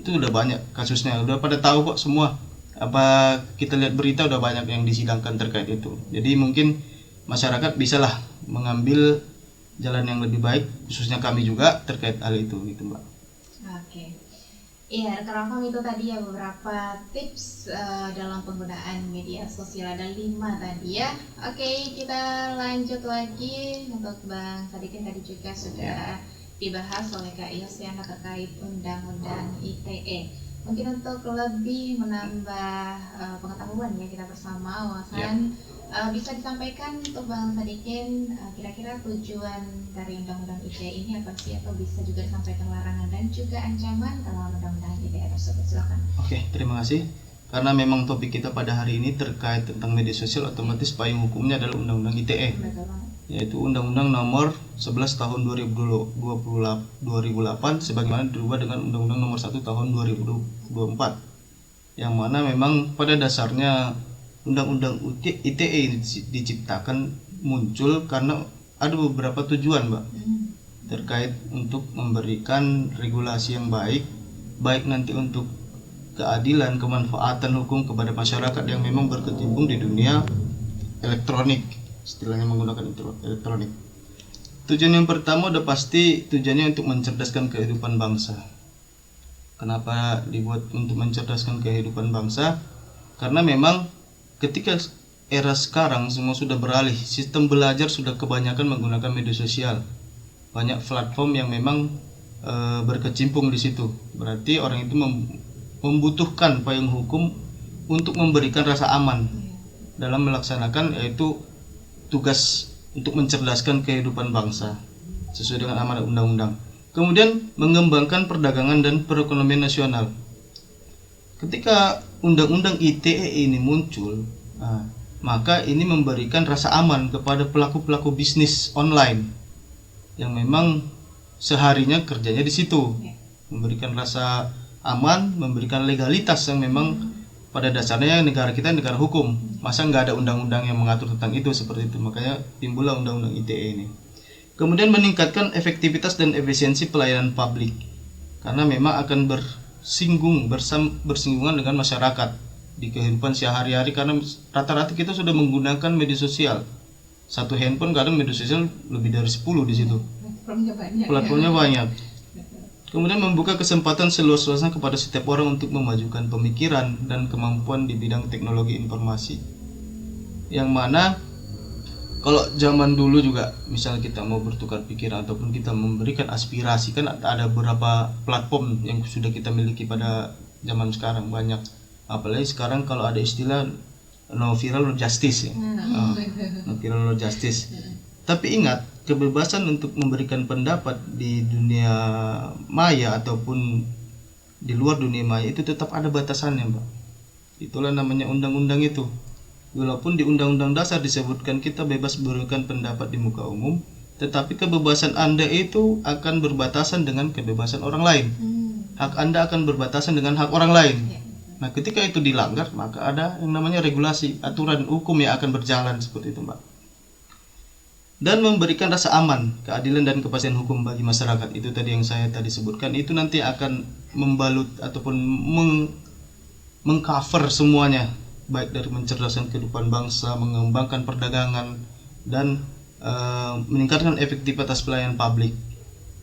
Itu udah banyak kasusnya, udah pada tahu kok semua. Apa kita lihat berita udah banyak yang disidangkan terkait itu. Jadi mungkin masyarakat bisalah mengambil jalan yang lebih baik, khususnya kami juga terkait hal itu gitu Mbak. Oke. Iya, rekan itu tadi ya beberapa tips dalam penggunaan media sosial, ada 5 tadi ya. Oke, kita lanjut lagi untuk Bang Sadikin, tadi juga sudah dibahas oleh Kak Yos yang terkait undang-undang ITE. Mungkin untuk lebih menambah pengetahuan ya kita bersama, wawasan bisa disampaikan untuk Bang Sadikin kira-kira tujuan dari undang-undang ITE ini apa sih, atau bisa juga disampaikan larangan dan juga ancaman dalam undang-undang ITE tersebut, silakan. Oke, terima kasih. Karena memang topik kita pada hari ini terkait tentang media sosial, otomatis payung hukumnya adalah undang-undang ITE. Betul banget. Yaitu Undang-Undang Nomor 11 Tahun 2008 sebagaimana dirubah dengan Undang-Undang Nomor 1 Tahun 2024. Yang mana memang pada dasarnya Undang-Undang ITE diciptakan muncul karena ada beberapa tujuan Mbak, terkait untuk memberikan regulasi yang baik nanti untuk keadilan, kemanfaatan hukum kepada masyarakat yang memang berkecimpung di dunia elektronik, istilahnya menggunakan elektronik. Tujuan yang pertama udah pasti tujuannya untuk mencerdaskan kehidupan bangsa. Kenapa dibuat untuk mencerdaskan kehidupan bangsa? Karena memang ketika era sekarang semua sudah beralih, sistem belajar sudah kebanyakan menggunakan media sosial. Banyak platform yang memang berkecimpung di situ. Berarti orang itu membutuhkan payung hukum untuk memberikan rasa aman dalam melaksanakan yaitu tugas untuk mencerdaskan kehidupan bangsa sesuai dengan amanat undang-undang. Kemudian mengembangkan perdagangan dan perekonomian nasional. Ketika undang-undang ITE ini muncul, maka ini memberikan rasa aman kepada pelaku-pelaku bisnis online yang memang seharinya kerjanya di situ, memberikan rasa aman, memberikan legalitas yang memang pada dasarnya negara kita negara hukum. Masa nggak ada undang-undang yang mengatur tentang itu seperti itu, makanya timbullah undang-undang ITE ini. Kemudian meningkatkan efektivitas dan efisiensi pelayanan publik, karena memang akan bersinggungan dengan masyarakat di kehidupan sehari-hari, karena rata-rata kita sudah menggunakan media sosial. Satu handphone kadang media sosial lebih dari 10 di situ. Platformnya banyak. Kemudian membuka kesempatan seluas-luasnya kepada setiap orang untuk memajukan pemikiran dan kemampuan di bidang teknologi informasi. Yang mana kalau zaman dulu juga misalnya kita mau bertukar pikiran ataupun kita memberikan aspirasi, kan ada beberapa platform yang sudah kita miliki pada zaman sekarang banyak. Apalagi sekarang kalau ada istilah no viral no justice ya. No viral no justice. Tapi ingat, kebebasan untuk memberikan pendapat di dunia maya ataupun di luar dunia maya itu tetap ada batasannya, Mbak. Itulah namanya undang-undang itu. Walaupun di Undang-Undang Dasar disebutkan kita bebas memberikan pendapat di muka umum, tetapi kebebasan Anda itu akan berbatasan dengan kebebasan orang lain. Hak Anda akan berbatasan dengan hak orang lain. Nah, ketika itu dilanggar, maka ada yang namanya regulasi, aturan hukum yang akan berjalan seperti itu, Mbak. Dan memberikan rasa aman, keadilan dan kepastian hukum bagi masyarakat. Itu tadi yang saya tadi sebutkan, itu nanti akan membalut ataupun mengcover semuanya, baik dari mencerdaskan kehidupan bangsa, mengembangkan perdagangan, dan meningkatkan efektivitas pelayanan publik,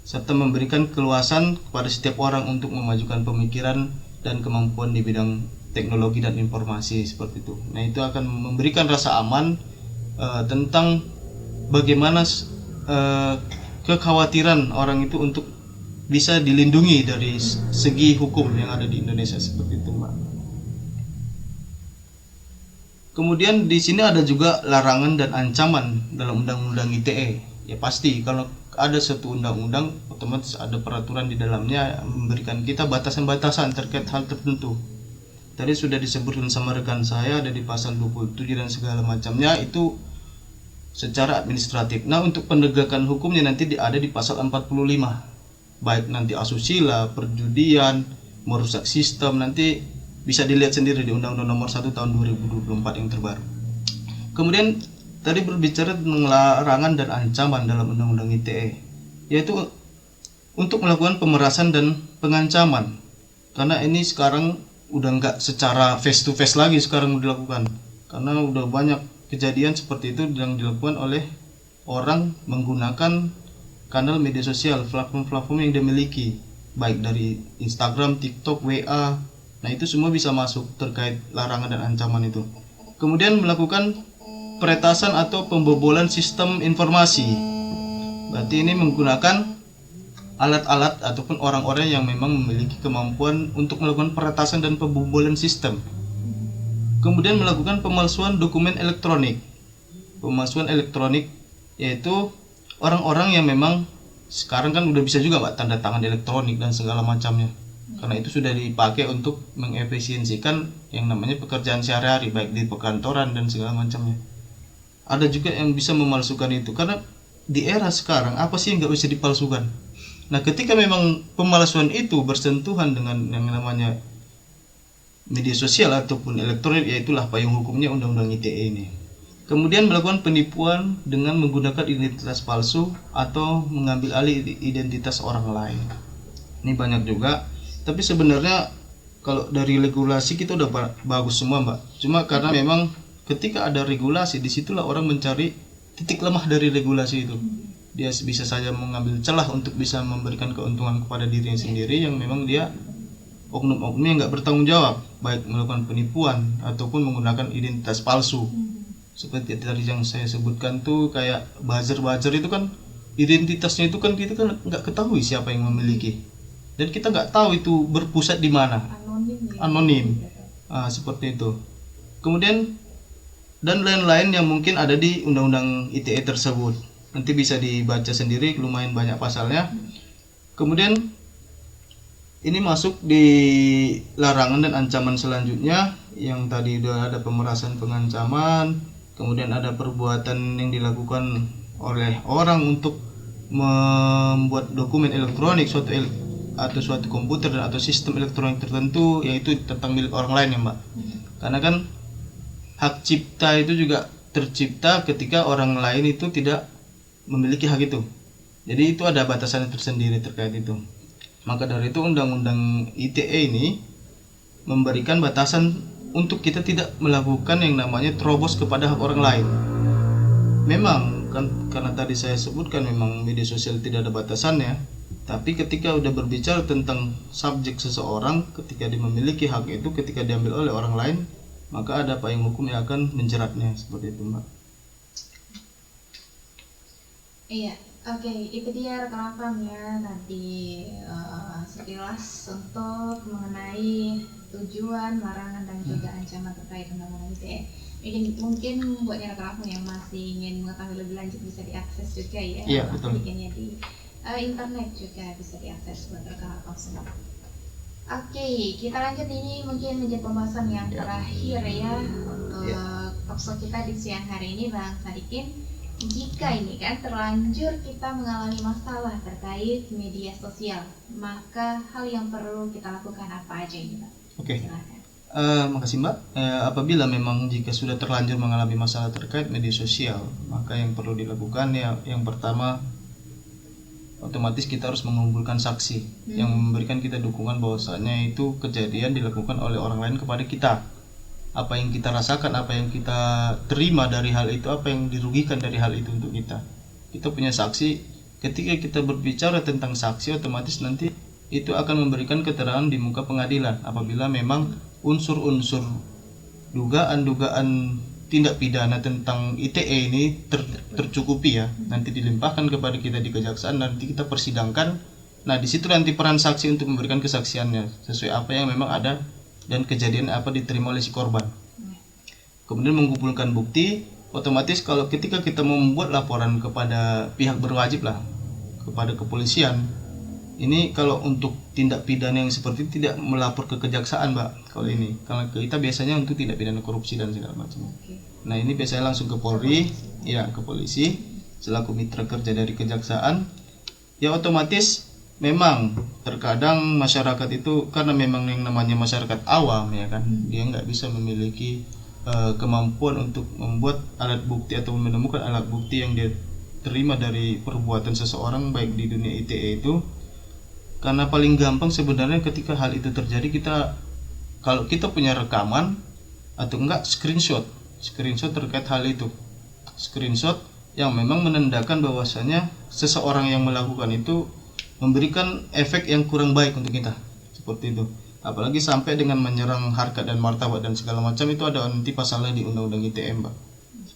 serta memberikan keluasan kepada setiap orang untuk memajukan pemikiran dan kemampuan di bidang teknologi dan informasi seperti itu. Nah, itu akan memberikan rasa aman tentang bagaimana kekhawatiran orang itu untuk bisa dilindungi dari segi hukum yang ada di Indonesia seperti itu, Mbak. Kemudian di sini ada juga larangan dan ancaman dalam undang-undang ITE. Ya pasti kalau ada satu undang-undang otomatis ada peraturan di dalamnya memberikan kita batasan-batasan terkait hal tertentu. Tadi sudah disebutkan sama rekan saya ada di pasal 27 dan segala macamnya itu secara administratif. Nah, untuk penegakan hukumnya nanti ada di pasal 45. Baik nanti asusila, perjudian, merusak sistem, nanti bisa dilihat sendiri di Undang-Undang Nomor 1 Tahun 2024 yang terbaru. Kemudian tadi berbicara tentang larangan dan ancaman dalam Undang-Undang ITE, yaitu untuk melakukan pemerasan dan pengancaman. Karena ini sekarang udah nggak secara face to face lagi sekarang dilakukan. Karena udah banyak kejadian seperti itu yang dilakukan oleh orang menggunakan kanal media sosial, platform-platform yang dia miliki, baik dari Instagram, TikTok, WA. Nah, itu semua bisa masuk terkait larangan dan ancaman itu. Kemudian melakukan peretasan atau pembobolan sistem informasi. Berarti ini menggunakan alat-alat ataupun orang-orang yang memang memiliki kemampuan untuk melakukan peretasan dan pembobolan sistem. Kemudian melakukan pemalsuan dokumen elektronik. Pemalsuan elektronik yaitu orang-orang yang memang sekarang kan udah bisa juga Mbak tanda tangan elektronik dan segala macamnya. Karena itu sudah dipakai untuk mengefisiensikan yang namanya pekerjaan sehari-hari baik di perkantoran dan segala macamnya. Ada juga yang bisa memalsukan itu karena di era sekarang apa sih yang nggak bisa dipalsukan? Nah, ketika memang pemalsuan itu bersentuhan dengan yang namanya media sosial ataupun elektronik, yaitulah payung hukumnya Undang-Undang ITE ini. Kemudian melakukan penipuan dengan menggunakan identitas palsu atau mengambil alih identitas orang lain. Ini banyak juga, tapi sebenarnya kalau dari regulasi kita udah bagus semua Mbak. Cuma karena memang ketika ada regulasi, disitulah orang mencari titik lemah dari regulasi itu. Dia bisa saja mengambil celah untuk bisa memberikan keuntungan kepada dirinya sendiri, yang memang dia oknum-oknum yang nggak bertanggung jawab, baik melakukan penipuan ataupun menggunakan identitas palsu. Seperti tadi yang saya sebutkan tuh, kayak buzzer itu kan identitasnya itu kan kita kan nggak ketahui siapa yang memiliki, dan kita nggak tahu itu berpusat di mana, anonim. Seperti itu. Kemudian dan lain-lain yang mungkin ada di undang-undang ITE tersebut, nanti bisa dibaca sendiri, lumayan banyak pasalnya. Kemudian ini masuk di larangan dan ancaman selanjutnya, yang tadi udah ada pemerasan, pengancaman, kemudian ada perbuatan yang dilakukan oleh orang untuk membuat dokumen elektronik atau suatu komputer atau sistem elektronik tertentu, yaitu tentang milik orang lain ya Mbak. Karena kan hak cipta itu juga tercipta ketika orang lain itu tidak memiliki hak itu. Jadi itu ada batasan tersendiri terkait itu. Maka dari itu undang-undang ITE ini memberikan batasan untuk kita tidak melakukan yang namanya terobos kepada hak orang lain. Memang kan karena tadi saya sebutkan memang media sosial tidak ada batasannya, tapi ketika udah berbicara tentang subjek seseorang, ketika dia memiliki hak itu, ketika diambil oleh orang lain, maka ada payung hukum yang akan menjeratnya, seperti itu Mbak. Iya, oke, itu dia rekan-rekan tadi sekilas untuk mengenai tujuan, larangan dan juga ancaman terkait undang-undang ITE. Mungkin buat rekan-rekan yang masih ingin mengetahui lebih lanjut bisa diakses juga ya. Iya, betul. Bikinnya di internet juga bisa diakses buat rekan-rekan semua. Oke, kita lanjut, ini mungkin menjadi pembahasan yang terakhir ya untuk talkshow kita di siang hari ini, Bang Sadikin. Jika ini kan terlanjur kita mengalami masalah terkait media sosial, maka hal yang perlu kita lakukan apa aja ini, Bang? Oke. Silakan. Makasih Mbak. Apabila memang jika sudah terlanjur mengalami masalah terkait media sosial, maka yang perlu dilakukan ya, yang pertama, otomatis kita harus mengumpulkan saksi yang memberikan kita dukungan bahwasanya itu kejadian dilakukan oleh orang lain kepada kita. Apa yang kita rasakan, apa yang kita terima dari hal itu, apa yang dirugikan dari hal itu untuk kita. Kita punya saksi. Ketika kita berbicara tentang saksi, otomatis nanti itu akan memberikan keterangan di muka pengadilan apabila memang unsur-unsur dugaan-dugaan tindak pidana tentang ITE ini tercukupi ya, nanti dilimpahkan kepada kita di kejaksaan, nanti kita persidangkan. Nah di situ nanti peran saksi untuk memberikan kesaksiannya sesuai apa yang memang ada dan kejadian apa diterima oleh si korban. Kemudian mengumpulkan bukti. Otomatis kalau ketika kita membuat laporan kepada pihak berwajib lah, kepada kepolisian, ini kalau untuk tindak pidana yang seperti itu tidak melapor ke kejaksaan Mbak. Kalau ini, kalau kita biasanya untuk tindak pidana korupsi dan segala macam. Nah ini biasanya langsung ke Polri, ya ke polisi, selaku mitra kerja dari kejaksaan. Ya otomatis memang terkadang masyarakat itu, karena memang yang namanya masyarakat awam ya kan, dia nggak bisa memiliki kemampuan untuk membuat alat bukti atau menemukan alat bukti yang dia terima dari perbuatan seseorang baik di dunia ITE itu. Karena paling gampang sebenarnya ketika hal itu terjadi, kalau kita punya rekaman atau enggak screenshot terkait hal itu, screenshot yang memang menandakan bahwasanya seseorang yang melakukan itu memberikan efek yang kurang baik untuk kita, seperti itu. Apalagi sampai dengan menyerang harkat dan martabat dan segala macam, itu ada nanti pasalnya di undang-undang ITE Mbak,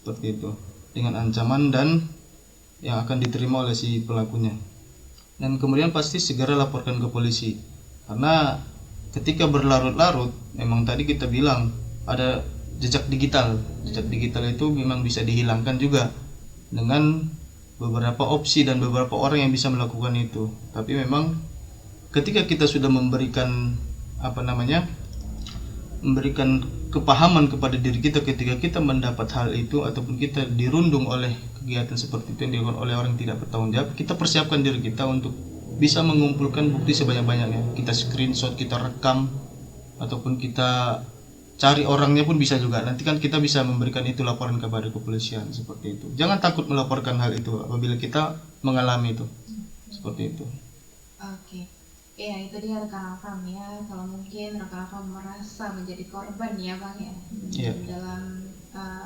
seperti itu, dengan ancaman dan yang akan diterima oleh si pelakunya. Dan kemudian pasti segera laporkan ke polisi, karena ketika berlarut-larut, memang tadi kita bilang ada jejak digital itu memang bisa dihilangkan juga dengan beberapa opsi dan beberapa orang yang bisa melakukan itu. Tapi memang ketika kita sudah memberikan memberikan kepahaman kepada diri kita ketika kita mendapat hal itu, ataupun kita dirundung oleh kegiatan seperti itu yang dilakukan oleh orang yang tidak bertanggung jawab, kita persiapkan diri kita untuk bisa mengumpulkan bukti sebanyak-banyaknya. Kita screenshot, kita rekam, ataupun kita cari orangnya pun bisa juga. Nanti kan kita bisa memberikan itu laporan kepada kepolisian, seperti itu. Jangan takut melaporkan hal itu apabila kita mengalami itu, seperti itu. Oke. Ya, itu dia rekan Afam ya. Kalau mungkin rekan Afam merasa menjadi korban ya Bang ya, Iya. dalam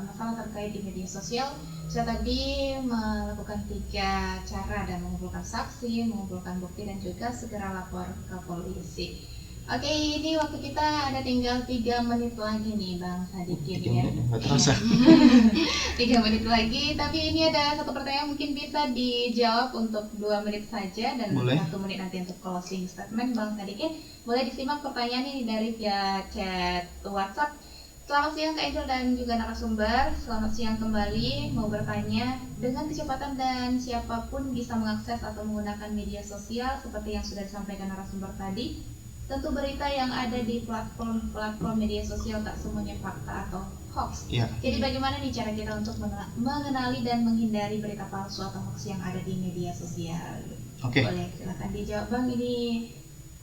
masalah terkait di media sosial, saya tadi melakukan 3 cara dan mengumpulkan saksi, mengumpulkan bukti dan juga segera lapor ke polisi. Oke, ini waktu kita ada tinggal 3 menit lagi nih Bang Sadikin 3 ya. menit nggak terasa. 3 menit lagi, tapi ini ada satu pertanyaan mungkin bisa dijawab untuk 2 menit saja dan Boleh. 1 menit nanti untuk closing statement Bang Sadikin. Boleh disimak pertanyaan ini dari via chat WhatsApp. Selamat siang Kak Angel dan juga narasumber. Selamat siang kembali. Mau bertanya, dengan kecepatan dan siapapun bisa mengakses atau menggunakan media sosial seperti yang sudah disampaikan narasumber tadi. Tentu berita yang ada di platform media sosial tak semuanya fakta atau hoax. Iya. Jadi bagaimana nih cara kita untuk mengenali dan menghindari berita palsu atau hoax yang ada di media sosial? Oke. Boleh silakan dijawab Bang, ini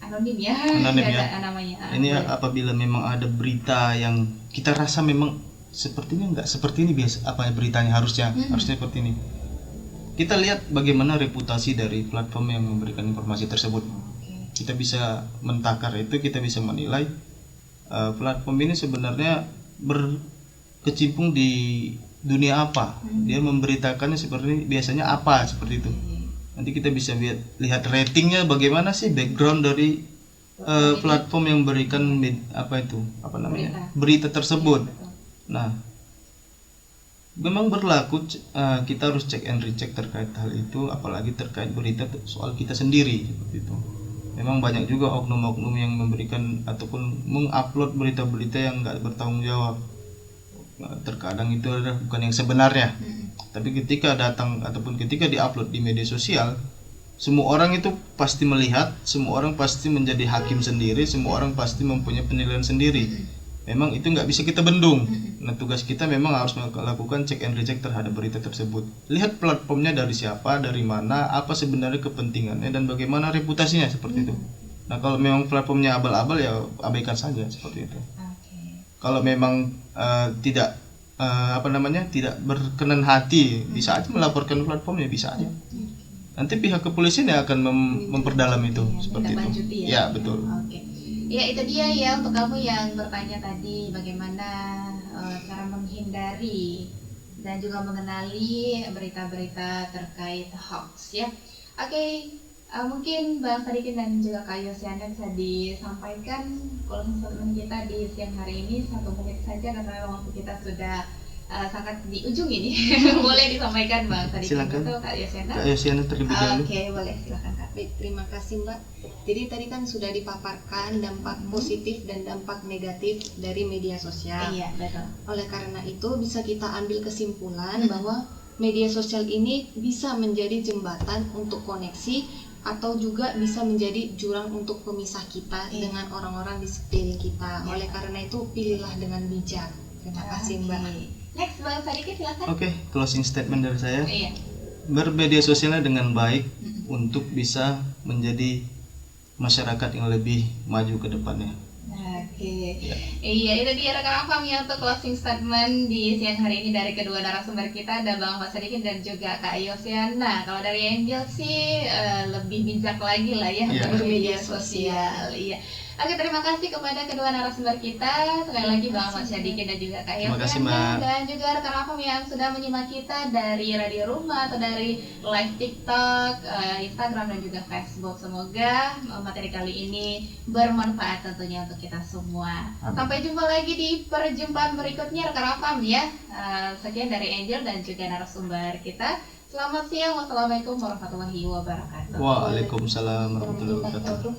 anonim ya. Anonim Nggak ya. ada namanya. Ini Boleh. apabila memang ada berita yang kita rasa memang sepertinya nggak seperti ini biasa apa beritanya harusnya seperti ini. Kita lihat bagaimana reputasi dari platform yang memberikan informasi tersebut. Kita bisa mentakar itu, kita bisa menilai platform ini sebenarnya berkecimpung di dunia apa. Dia memberitakannya seperti ini, biasanya apa seperti itu. Nanti kita bisa lihat ratingnya bagaimana sih, background dari platform yang memberikan berita tersebut. Nah, memang berlaku kita harus cek and recheck terkait hal itu, apalagi terkait berita soal kita sendiri seperti itu. Memang banyak juga oknum-oknum yang memberikan ataupun mengupload berita-berita yang nggak bertanggung jawab. Terkadang itu adalah bukan yang sebenarnya. Tapi ketika datang ataupun ketika diupload di media sosial, semua orang itu pasti melihat, semua orang pasti menjadi hakim sendiri, semua orang pasti mempunyai penilaian sendiri. Memang itu nggak bisa kita bendung. Nah, tugas kita memang harus melakukan check and recheck terhadap berita tersebut. Lihat platformnya dari siapa, dari mana, apa sebenarnya kepentingannya, dan bagaimana reputasinya seperti itu. Nah, kalau memang platformnya abal-abal ya abaikan saja seperti itu. Kalau memang tidak berkenan hati, bisa aja melaporkan platformnya, bisa aja. Nanti pihak kepolisian yang akan memperdalam itu seperti itu. Ya, betul. Oke. Ya, itu dia ya untuk kamu yang bertanya tadi bagaimana cara menghindari dan juga mengenali berita-berita terkait hoax ya. Oke, mungkin Bang Sadikin dan juga Kak Yosiana bisa disampaikan closing statement kita di siang hari ini 1 menit saja karena waktu kita sudah sangat di ujung ini. Boleh disampaikan Bang Sadikin atau Kak Yosiana? Kak Yosiana terlebih dahulu. Oke, boleh silakan Kak. Baik, terima kasih Mbak. Jadi tadi kan sudah dipaparkan dampak positif dan dampak negatif dari media sosial. Iya, betul. Oleh karena itu bisa kita ambil kesimpulan bahwa media sosial ini bisa menjadi jembatan untuk koneksi atau juga bisa menjadi jurang untuk pemisah kita dengan orang-orang di sekeliling kita. Oleh karena itu pilihlah dengan bijak. Terima kasih Mbak. Next Bang Sadikin silakan. Oke, closing statement dari saya. Iya. Bermedia sosialnya dengan baik untuk bisa menjadi masyarakat yang lebih maju ke depannya. Oke. Iya, itu dia rekan Afam ya untuk closing statement di siang hari ini dari kedua narasumber kita, ada Bang Sadikin dan juga Kak Yosiana. Kalau dari Angel sih lebih bijak lagi lah ya bermedia sosial. Iya. Oke, terima kasih kepada kedua narasumber kita. Sekali lagi Bang Sadikin dan juga Kak Terima kasih, Yosiana, Mbak. dan juga rekan Afam yang sudah menyimak kita dari radio rumah atau dari live TikTok, Instagram dan juga Facebook. Semoga materi kali ini bermanfaat tentunya untuk kita semua. Amin. Sampai jumpa lagi di perjumpaan berikutnya rekan Afam ya. Sekian dari Angel dan juga narasumber kita. Selamat siang. Wassalamualaikum warahmatullahi wabarakatuh. Waalaikumsalam warahmatullahi wabarakatuh.